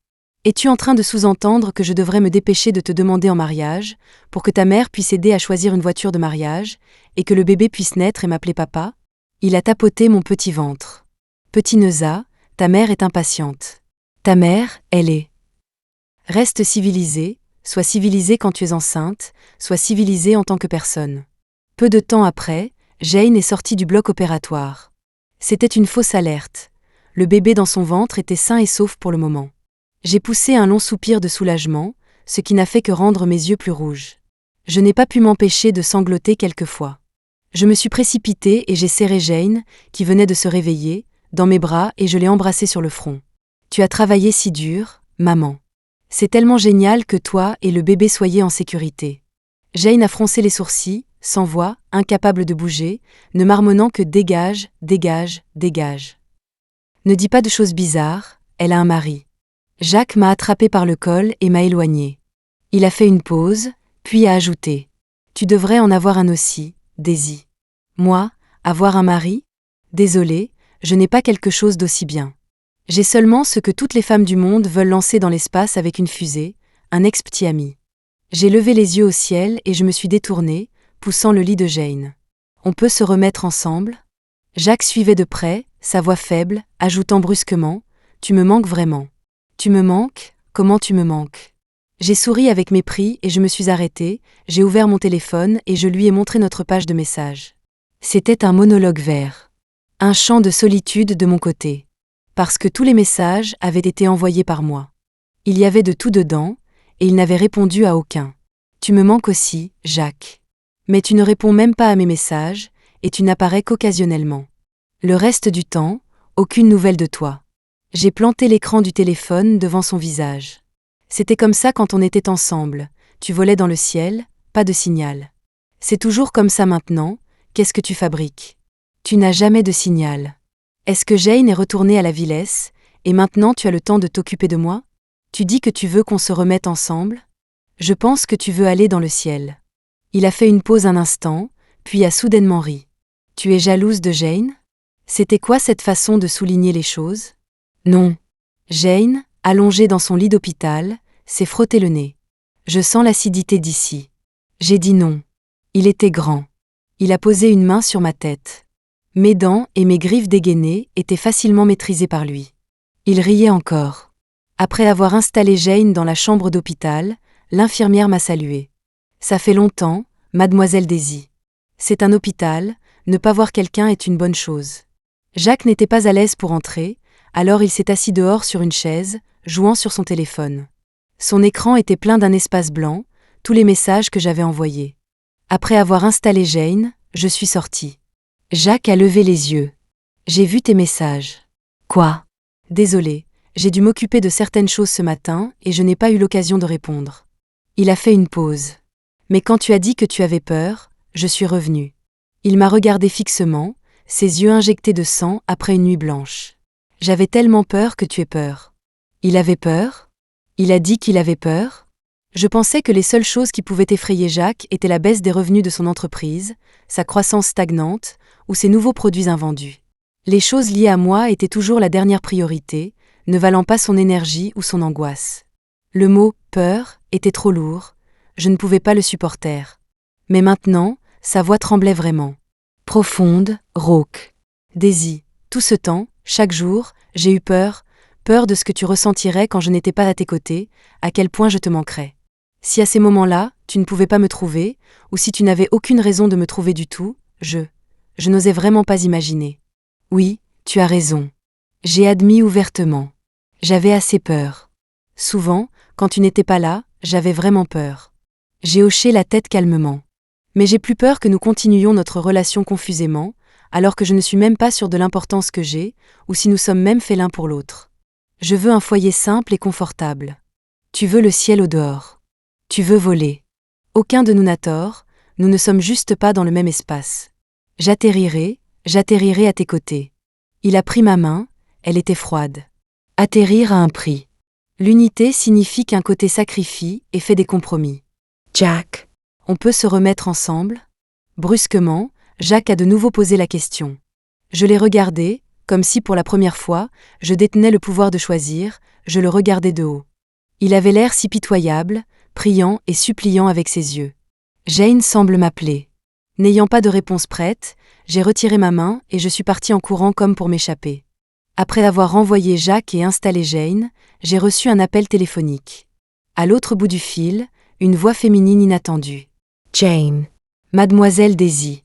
Es-tu en train de sous-entendre que je devrais me dépêcher de te demander en mariage, pour que ta mère puisse aider à choisir une voiture de mariage, et que le bébé puisse naître et m'appeler papa? Il a tapoté mon petit ventre. Petit Neuza, ta mère est impatiente. Ta mère, elle est. Reste civilisée, sois civilisée quand tu es enceinte, sois civilisée en tant que personne. Peu de temps après, Jane est sortie du bloc opératoire. C'était une fausse alerte. Le bébé dans son ventre était sain et sauf pour le moment. J'ai poussé un long soupir de soulagement, ce qui n'a fait que rendre mes yeux plus rouges. Je n'ai pas pu m'empêcher de sangloter quelquefois. Je me suis précipitée et j'ai serré Jane, qui venait de se réveiller, dans mes bras et je l'ai embrassée sur le front. Tu as travaillé si dur, maman. C'est tellement génial que toi et le bébé soyez en sécurité. Jane a froncé les sourcils, sans voix, incapable de bouger, ne marmonnant que dégage, dégage, dégage. Ne dis pas de choses bizarres, elle a un mari. Jacques m'a attrapé par le col et m'a éloigné. Il a fait une pause, puis a ajouté. Tu devrais en avoir un aussi, Daisy. Moi, avoir un mari? Désolée, je n'ai pas quelque chose d'aussi bien. J'ai seulement ce que toutes les femmes du monde veulent lancer dans l'espace avec une fusée, un ex-petit ami. J'ai levé les yeux au ciel et je me suis détournée, poussant le lit de Jane. On peut se remettre ensemble? Jacques suivait de près, sa voix faible, ajoutant brusquement, tu me manques vraiment. Tu me manques, comment tu me manques? J'ai souri avec mépris et je me suis arrêtée, j'ai ouvert mon téléphone et je lui ai montré notre page de messages. C'était un monologue vert. Un chant de solitude de mon côté. Parce que tous les messages avaient été envoyés par moi. Il y avait de tout dedans, et il n'avait répondu à aucun. Tu me manques aussi, Jacques. Mais tu ne réponds même pas à mes messages, et tu n'apparais qu'occasionnellement. Le reste du temps, aucune nouvelle de toi. J'ai planté l'écran du téléphone devant son visage. C'était comme ça quand on était ensemble, tu volais dans le ciel, pas de signal. C'est toujours comme ça maintenant, qu'est-ce que tu fabriques? Tu n'as jamais de signal. Est-ce que Jane est retournée à la Villesse, et maintenant tu as le temps de t'occuper de moi? Tu dis que tu veux qu'on se remette ensemble? Je pense que tu veux aller dans le ciel. Il a fait une pause un instant, puis a soudainement ri. Tu es jalouse de Jane? C'était quoi cette façon de souligner les choses? Non. Jane, allongée dans son lit d'hôpital, s'est frotté le nez. Je sens l'acidité d'ici. J'ai dit non. Il était grand. Il a posé une main sur ma tête. Mes dents et mes griffes dégainées étaient facilement maîtrisées par lui. Il riait encore. Après avoir installé Jane dans la chambre d'hôpital, l'infirmière m'a salué. Ça fait longtemps, mademoiselle Daisy. C'est un hôpital, ne pas voir quelqu'un est une bonne chose. Jacques n'était pas à l'aise pour entrer, alors il s'est assis dehors sur une chaise, jouant sur son téléphone. Son écran était plein d'un espace blanc, tous les messages que j'avais envoyés. Après avoir installé Jane, je suis sortie. Jacques a levé les yeux. J'ai vu tes messages. Quoi? Désolé, j'ai dû m'occuper de certaines choses ce matin et je n'ai pas eu l'occasion de répondre. Il a fait une pause. Mais quand tu as dit que tu avais peur, je suis revenue. Il m'a regardé fixement, ses yeux injectés de sang après une nuit blanche. J'avais tellement peur que tu aies peur. Il avait peur? Il a dit qu'il avait peur? Je pensais que les seules choses qui pouvaient effrayer Jacques étaient la baisse des revenus de son entreprise, sa croissance stagnante, ou ses nouveaux produits invendus. Les choses liées à moi étaient toujours la dernière priorité, ne valant pas son énergie ou son angoisse. Le mot « peur » était trop lourd, je ne pouvais pas le supporter. Mais maintenant, sa voix tremblait vraiment. Profonde, rauque. Daisy, tout ce temps, chaque jour, j'ai eu peur de ce que tu ressentirais quand je n'étais pas à tes côtés, à quel point je te manquerais. Si à ces moments-là, tu ne pouvais pas me trouver, ou si tu n'avais aucune raison de me trouver du tout, je n'osais vraiment pas imaginer. Oui, tu as raison. J'ai admis ouvertement. J'avais assez peur. Souvent, quand tu n'étais pas là, j'avais vraiment peur. J'ai hoché la tête calmement. Mais j'ai plus peur que nous continuions notre relation confusément, alors que je ne suis même pas sûre de l'importance que j'ai, ou si nous sommes même faits l'un pour l'autre. Je veux un foyer simple et confortable. Tu veux le ciel au dehors. Tu veux voler. Aucun de nous n'a tort, nous ne sommes juste pas dans le même espace. J'atterrirai à tes côtés. Il a pris ma main, elle était froide. Atterrir a un prix. L'unité signifie qu'un côté sacrifie et fait des compromis. Jack, on peut se remettre ensemble? Brusquement, Jacques a de nouveau posé la question. Je l'ai regardé, comme si pour la première fois, je détenais le pouvoir de choisir, je le regardais de haut. Il avait l'air si pitoyable, priant et suppliant avec ses yeux. Jane semble m'appeler. N'ayant pas de réponse prête, j'ai retiré ma main et je suis partie en courant comme pour m'échapper. Après avoir renvoyé Jacques et installé Jane, j'ai reçu un appel téléphonique. À l'autre bout du fil, une voix féminine inattendue. Jane. Mademoiselle Daisy.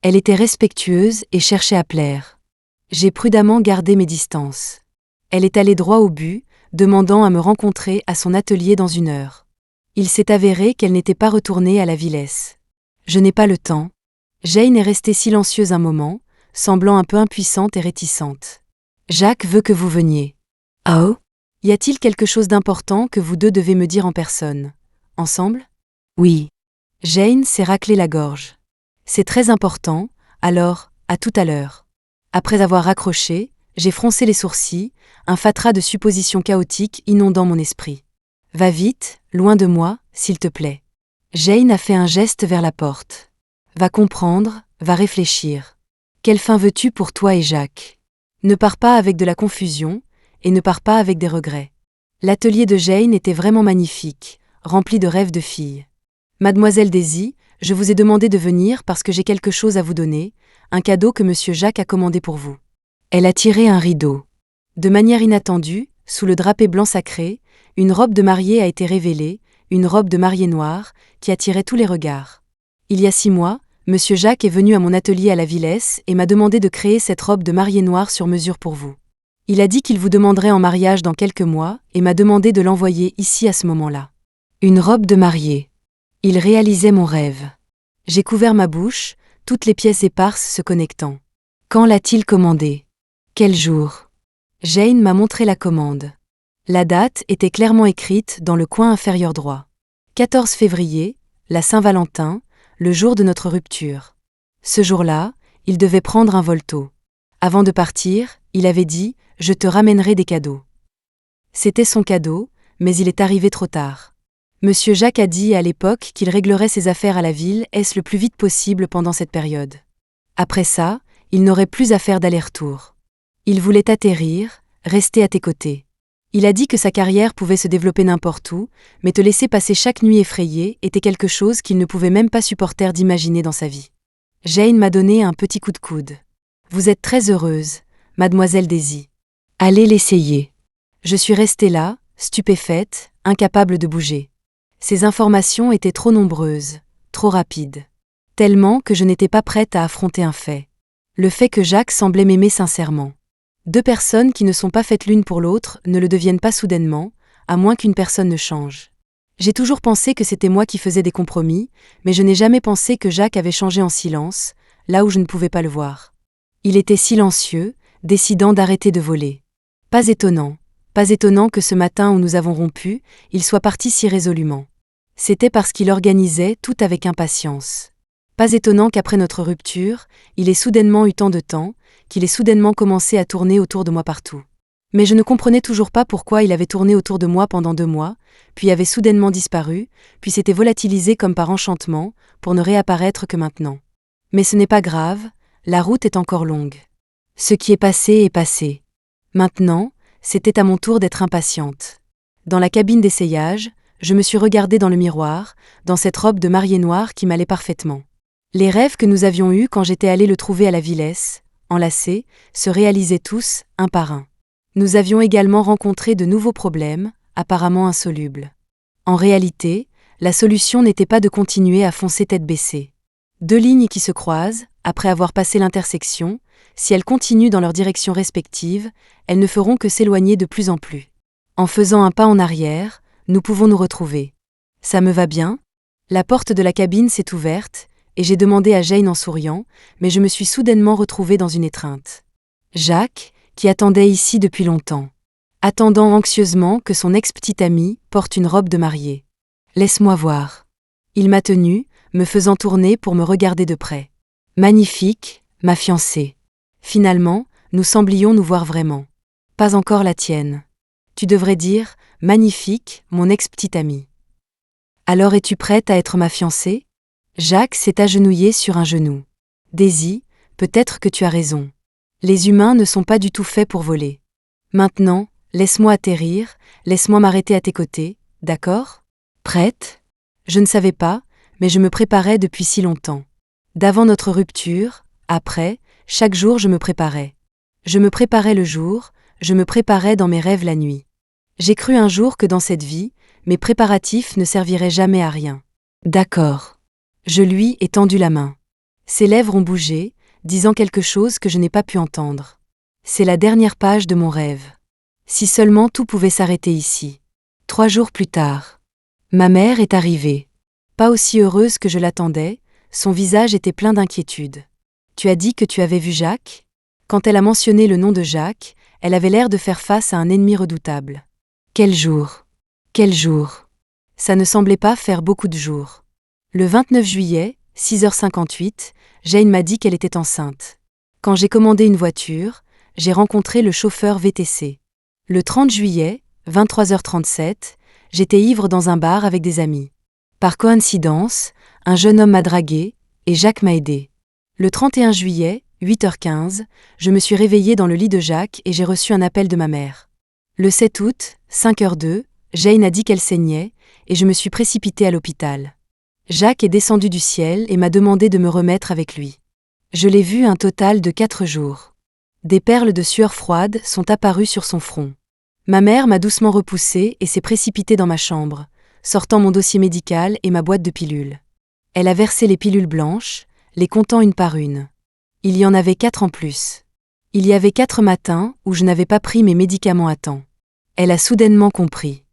Elle était respectueuse et cherchait à plaire. J'ai prudemment gardé mes distances. Elle est allée droit au but, demandant à me rencontrer à son atelier dans 1 heure. Il s'est avéré qu'elle n'était pas retournée à la Villesse. Je n'ai pas le temps. Jane est restée silencieuse un moment, semblant un peu impuissante et réticente. Jacques veut que vous veniez. Oh? Y a-t-il quelque chose d'important que vous deux devez me dire en personne? Ensemble? Oui. Jane s'est raclé la gorge. C'est très important, alors, à tout à l'heure. Après avoir raccroché, j'ai froncé les sourcils, un fatras de suppositions chaotiques inondant mon esprit. Va vite, loin de moi, s'il te plaît. Jane a fait un geste vers la porte. Va comprendre, va réfléchir. Quelle fin veux-tu pour toi et Jacques? Ne pars pas avec de la confusion, et ne pars pas avec des regrets. L'atelier de Jane était vraiment magnifique, rempli de rêves de fille. Mademoiselle Daisy, je vous ai demandé de venir parce que j'ai quelque chose à vous donner, un cadeau que Monsieur Jacques a commandé pour vous. Elle a tiré un rideau. De manière inattendue, sous le drapé blanc sacré, une robe de mariée a été révélée, une robe de mariée noire, qui attirait tous les regards. Il y a 6 mois, Monsieur Jacques est venu à mon atelier à la Villesse et m'a demandé de créer cette robe de mariée noire sur mesure pour vous. Il a dit qu'il vous demanderait en mariage dans quelques mois et m'a demandé de l'envoyer ici à ce moment-là. Une robe de mariée. Il réalisait mon rêve. J'ai couvert ma bouche, toutes les pièces éparses se connectant. Quand l'a-t-il commandé? Quel jour? Jane m'a montré la commande. La date était clairement écrite dans le coin inférieur droit. 14 février, la Saint-Valentin, le jour de notre rupture. Ce jour-là, il devait prendre un vol tôt. Avant de partir, il avait dit « Je te ramènerai des cadeaux ». C'était son cadeau, mais il est arrivé trop tard. Monsieur Jacques a dit à l'époque qu'il réglerait ses affaires à la ville le plus vite possible pendant cette période. Après ça, il n'aurait plus à faire d'aller-retour. Il voulait atterrir, rester à tes côtés. Il a dit que sa carrière pouvait se développer n'importe où, mais te laisser passer chaque nuit effrayée était quelque chose qu'il ne pouvait même pas supporter d'imaginer dans sa vie. Jane m'a donné un petit coup de coude. Vous êtes très heureuse, mademoiselle Daisy. Allez l'essayer. Je suis restée là, stupéfaite, incapable de bouger. Ces informations étaient trop nombreuses, trop rapides. Tellement que je n'étais pas prête à affronter un fait. Le fait que Jacques semblait m'aimer sincèrement. 2 personnes qui ne sont pas faites l'une pour l'autre ne le deviennent pas soudainement, à moins qu'une personne ne change. J'ai toujours pensé que c'était moi qui faisais des compromis, mais je n'ai jamais pensé que Jacques avait changé en silence, là où je ne pouvais pas le voir. Il était silencieux, décidant d'arrêter de voler. Pas étonnant que ce matin où nous avons rompu, il soit parti si résolument. C'était parce qu'il organisait tout avec impatience. Pas étonnant qu'après notre rupture, il ait soudainement eu tant de temps, qu'il ait soudainement commencé à tourner autour de moi partout. Mais je ne comprenais toujours pas pourquoi il avait tourné autour de moi pendant 2 mois, puis avait soudainement disparu, puis s'était volatilisé comme par enchantement, pour ne réapparaître que maintenant. Mais ce n'est pas grave, la route est encore longue. Ce qui est passé est passé. Maintenant, c'était à mon tour d'être impatiente. Dans la cabine d'essayage, je me suis regardée dans le miroir, dans cette robe de mariée noire qui m'allait parfaitement. Les rêves que nous avions eus quand j'étais allée le trouver à la Villesse, enlacés, se réalisaient tous, un par un. Nous avions également rencontré de nouveaux problèmes, apparemment insolubles. En réalité, la solution n'était pas de continuer à foncer tête baissée. 2 lignes qui se croisent, après avoir passé l'intersection, si elles continuent dans leurs directions respectives, elles ne feront que s'éloigner de plus en plus. En faisant un pas en arrière, nous pouvons nous retrouver. Ça me va bien? La porte de la cabine s'est ouverte, et j'ai demandé à Jane en souriant, mais je me suis soudainement retrouvée dans une étreinte. Jacques, qui attendait ici depuis longtemps. Attendant anxieusement que son ex-petite amie porte une robe de mariée. Laisse-moi voir. Il m'a tenue, me faisant tourner pour me regarder de près. Magnifique, ma fiancée. Finalement, nous semblions nous voir vraiment. Pas encore la tienne. Tu devrais dire, magnifique, mon ex-petite amie. Alors es-tu prête à être ma fiancée? Jacques s'est agenouillé sur un genou. Daisy, peut-être que tu as raison. Les humains ne sont pas du tout faits pour voler. Maintenant, laisse-moi atterrir, laisse-moi m'arrêter à tes côtés, D'accord? Prête? Je ne savais pas, mais je me préparais depuis si longtemps. D'avant notre rupture, après, chaque jour je me préparais. Je me préparais le jour, je me préparais dans mes rêves la nuit. J'ai cru un jour que dans cette vie, mes préparatifs ne serviraient jamais à rien. D'accord. Je lui ai tendu la main. Ses lèvres ont bougé, disant quelque chose que je n'ai pas pu entendre. C'est la dernière page de mon rêve. Si seulement tout pouvait s'arrêter ici. 3 jours plus tard. Ma mère est arrivée. Pas aussi heureuse que je l'attendais, son visage était plein d'inquiétude. Tu as dit que tu avais vu Jacques? Quand elle a mentionné le nom de Jacques, elle avait l'air de faire face à un ennemi redoutable. Quel jour! Quel jour! Ça ne semblait pas faire beaucoup de jours. Le 29 juillet, 6h58, Jane m'a dit qu'elle était enceinte. Quand j'ai commandé une voiture, j'ai rencontré le chauffeur VTC. Le 30 juillet, 23h37, j'étais ivre dans un bar avec des amis. Par coïncidence, un jeune homme m'a dragué, et Jacques m'a aidé. Le 31 juillet, 8h15, je me suis réveillée dans le lit de Jacques et j'ai reçu un appel de ma mère. Le 7 août, 5h02, Jane a dit qu'elle saignait, et je me suis précipitée à l'hôpital. Jacques est descendu du ciel et m'a demandé de me remettre avec lui. Je l'ai vu un total de 4 jours. Des perles de sueur froide sont apparues sur son front. Ma mère m'a doucement repoussée et s'est précipitée dans ma chambre, sortant mon dossier médical et ma boîte de pilules. Elle a versé les pilules blanches, les comptant une par une. Il y en avait 4 en plus. Il y avait 4 matins où je n'avais pas pris mes médicaments à temps. Elle a soudainement compris.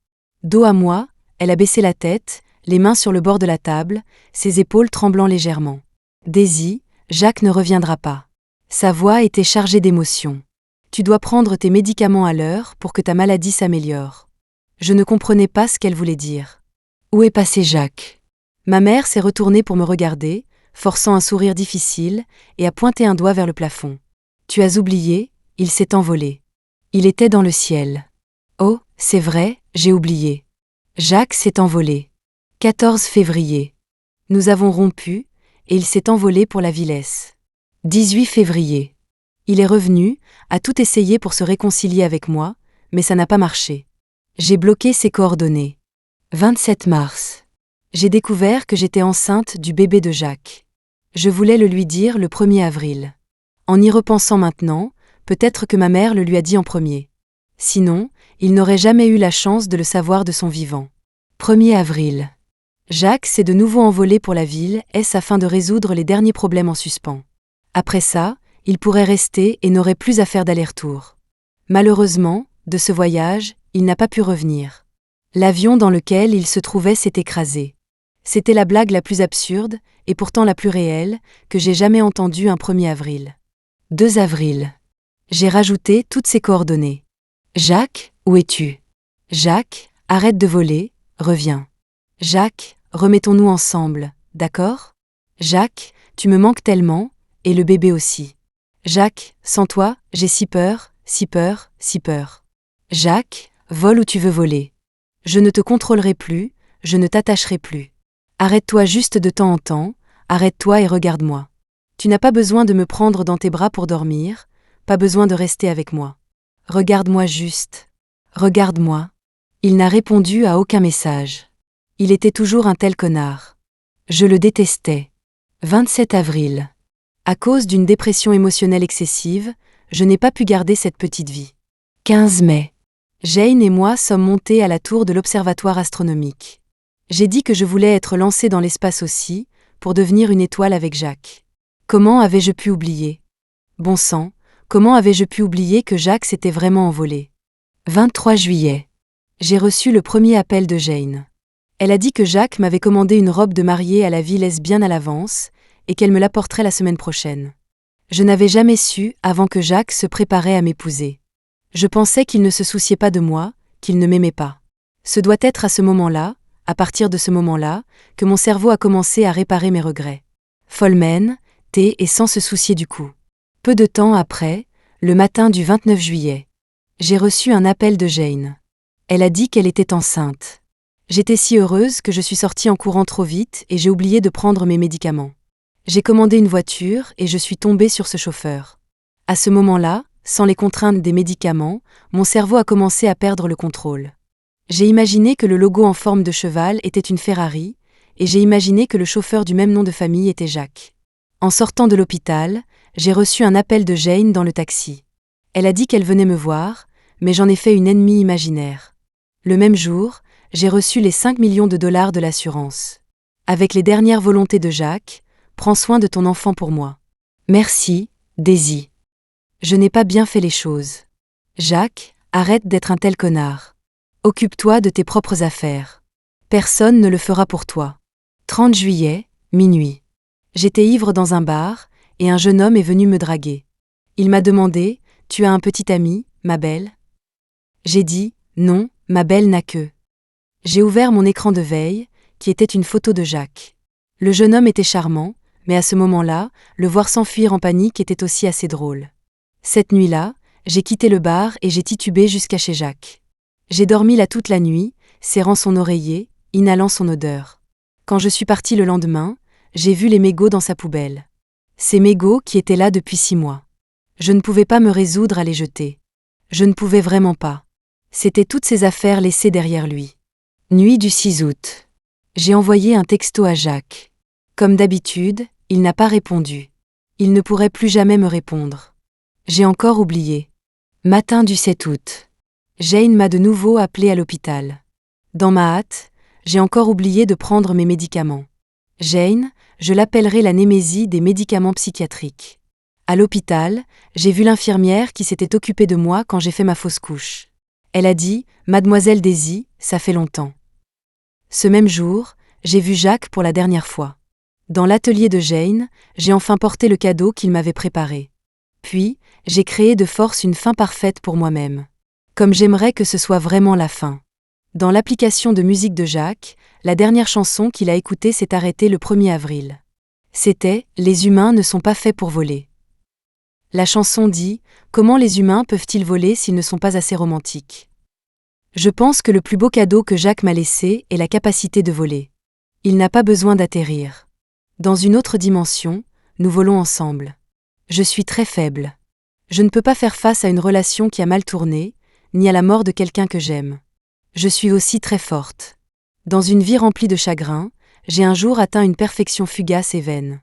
Dos à moi, elle a baissé la tête, les mains sur le bord de la table, ses épaules tremblant légèrement. Daisy, Jacques ne reviendra pas. Sa voix était chargée d'émotion. Tu dois prendre tes médicaments à l'heure pour que ta maladie s'améliore. Je ne comprenais pas ce qu'elle voulait dire. Où est passé Jacques? Ma mère s'est retournée pour me regarder, forçant un sourire difficile, et a pointé un doigt vers le plafond. Tu as oublié, il s'est envolé. Il était dans le ciel. Oh, c'est vrai, j'ai oublié. Jacques s'est envolé. 14 février. Nous avons rompu, et il s'est envolé pour la Villesse. 18 février. Il est revenu, a tout essayé pour se réconcilier avec moi, mais ça n'a pas marché. J'ai bloqué ses coordonnées. 27 mars. J'ai découvert que j'étais enceinte du bébé de Jacques. Je voulais le lui dire le 1er avril. En y repensant maintenant, peut-être que ma mère le lui a dit en premier. Sinon, il n'aurait jamais eu la chance de le savoir de son vivant. 1er avril. Jacques s'est de nouveau envolé pour la ville, afin de résoudre les derniers problèmes en suspens. Après ça, il pourrait rester et n'aurait plus à faire d'aller-retour. Malheureusement, de ce voyage, il n'a pas pu revenir. L'avion dans lequel il se trouvait s'est écrasé. C'était la blague la plus absurde, et pourtant la plus réelle, que j'ai jamais entendue un 1er avril. 2 avril. J'ai rajouté toutes ses coordonnées. Jacques, où es-tu? Jacques, arrête de voler, reviens. Jacques, remettons-nous ensemble, d'accord? Jacques, tu me manques tellement, et le bébé aussi. Jacques, sans toi, j'ai si peur, si peur, si peur. Jacques, vole où tu veux voler. Je ne te contrôlerai plus, je ne t'attacherai plus. Arrête-toi juste de temps en temps, arrête-toi et regarde-moi. Tu n'as pas besoin de me prendre dans tes bras pour dormir, pas besoin de rester avec moi. Regarde-moi juste. Regarde-moi. Il n'a répondu à aucun message. Il était toujours un tel connard. Je le détestais. 27 avril. À cause d'une dépression émotionnelle excessive, je n'ai pas pu garder cette petite vie. 15 mai. Jane et moi sommes montés à la tour de l'observatoire astronomique. J'ai dit que je voulais être lancée dans l'espace aussi, pour devenir une étoile avec Jacques. Comment avais-je pu oublier? Bon sang, comment avais-je pu oublier que Jacques s'était vraiment envolé? 23 juillet. J'ai reçu le premier appel de Jane. Elle a dit que Jacques m'avait commandé une robe de mariée à la Villesse bien à l'avance, et qu'elle me l'apporterait la semaine prochaine. Je n'avais jamais su avant que Jacques se préparait à m'épouser. Je pensais qu'il ne se souciait pas de moi, qu'il ne m'aimait pas. Ce doit être à ce moment-là, à partir de ce moment-là, que mon cerveau a commencé à réparer mes regrets. Folmen, thé et sans se soucier du coup. Peu de temps après, le matin du 29 juillet, j'ai reçu un appel de Jane. Elle a dit qu'elle était enceinte. J'étais si heureuse que je suis sortie en courant trop vite et j'ai oublié de prendre mes médicaments. J'ai commandé une voiture et je suis tombée sur ce chauffeur. À ce moment-là, sans les contraintes des médicaments, mon cerveau a commencé à perdre le contrôle. J'ai imaginé que le logo en forme de cheval était une Ferrari, et j'ai imaginé que le chauffeur du même nom de famille était Jacques. En sortant de l'hôpital, j'ai reçu un appel de Jane dans le taxi. Elle a dit qu'elle venait me voir, mais j'en ai fait une ennemie imaginaire. Le même jour, j'ai reçu les 5 millions de dollars de l'assurance. Avec les dernières volontés de Jacques, prends soin de ton enfant pour moi. Merci, Daisy. Je n'ai pas bien fait les choses. Jacques, arrête d'être un tel connard. Occupe-toi de tes propres affaires. Personne ne le fera pour toi. 30 juillet, minuit. J'étais ivre dans un bar, et un jeune homme est venu me draguer. Il m'a demandé, « Tu as un petit ami, ma belle ?» J'ai dit, « Non, ma belle n'a que. » J'ai ouvert mon écran de veille, qui était une photo de Jacques. Le jeune homme était charmant, mais à ce moment-là, le voir s'enfuir en panique était aussi assez drôle. Cette nuit-là, j'ai quitté le bar et j'ai titubé jusqu'à chez Jacques. J'ai dormi là toute la nuit, serrant son oreiller, inhalant son odeur. Quand je suis partie le lendemain, j'ai vu les mégots dans sa poubelle. Ces mégots qui étaient là depuis 6 mois. Je ne pouvais pas me résoudre à les jeter. Je ne pouvais vraiment pas. C'étaient toutes ses affaires laissées derrière lui. Nuit du 6 août. J'ai envoyé un texto à Jacques. Comme d'habitude, il n'a pas répondu. Il ne pourrait plus jamais me répondre. J'ai encore oublié. Matin du 7 août. Jane m'a de nouveau appelé à l'hôpital. Dans ma hâte, j'ai encore oublié de prendre mes médicaments. Jane, je l'appellerai la némésie des médicaments psychiatriques. À l'hôpital, j'ai vu l'infirmière qui s'était occupée de moi quand j'ai fait ma fausse couche. Elle a dit « Mademoiselle Daisy, ça fait longtemps ». Ce même jour, j'ai vu Jacques pour la dernière fois. Dans l'atelier de Jane, j'ai enfin porté le cadeau qu'il m'avait préparé. Puis, j'ai créé de force une fin parfaite pour moi-même. Comme j'aimerais que ce soit vraiment la fin. Dans l'application de musique de Jacques, la dernière chanson qu'il a écoutée s'est arrêtée le 1er avril. C'était « Les humains ne sont pas faits pour voler ». La chanson dit « Comment les humains peuvent-ils voler s'ils ne sont pas assez romantiques ?» Je pense que le plus beau cadeau que Jacques m'a laissé est la capacité de voler. Il n'a pas besoin d'atterrir. Dans une autre dimension, nous volons ensemble. Je suis très faible. Je ne peux pas faire face à une relation qui a mal tourné, ni à la mort de quelqu'un que j'aime. Je suis aussi très forte. Dans une vie remplie de chagrin, j'ai un jour atteint une perfection fugace et vaine.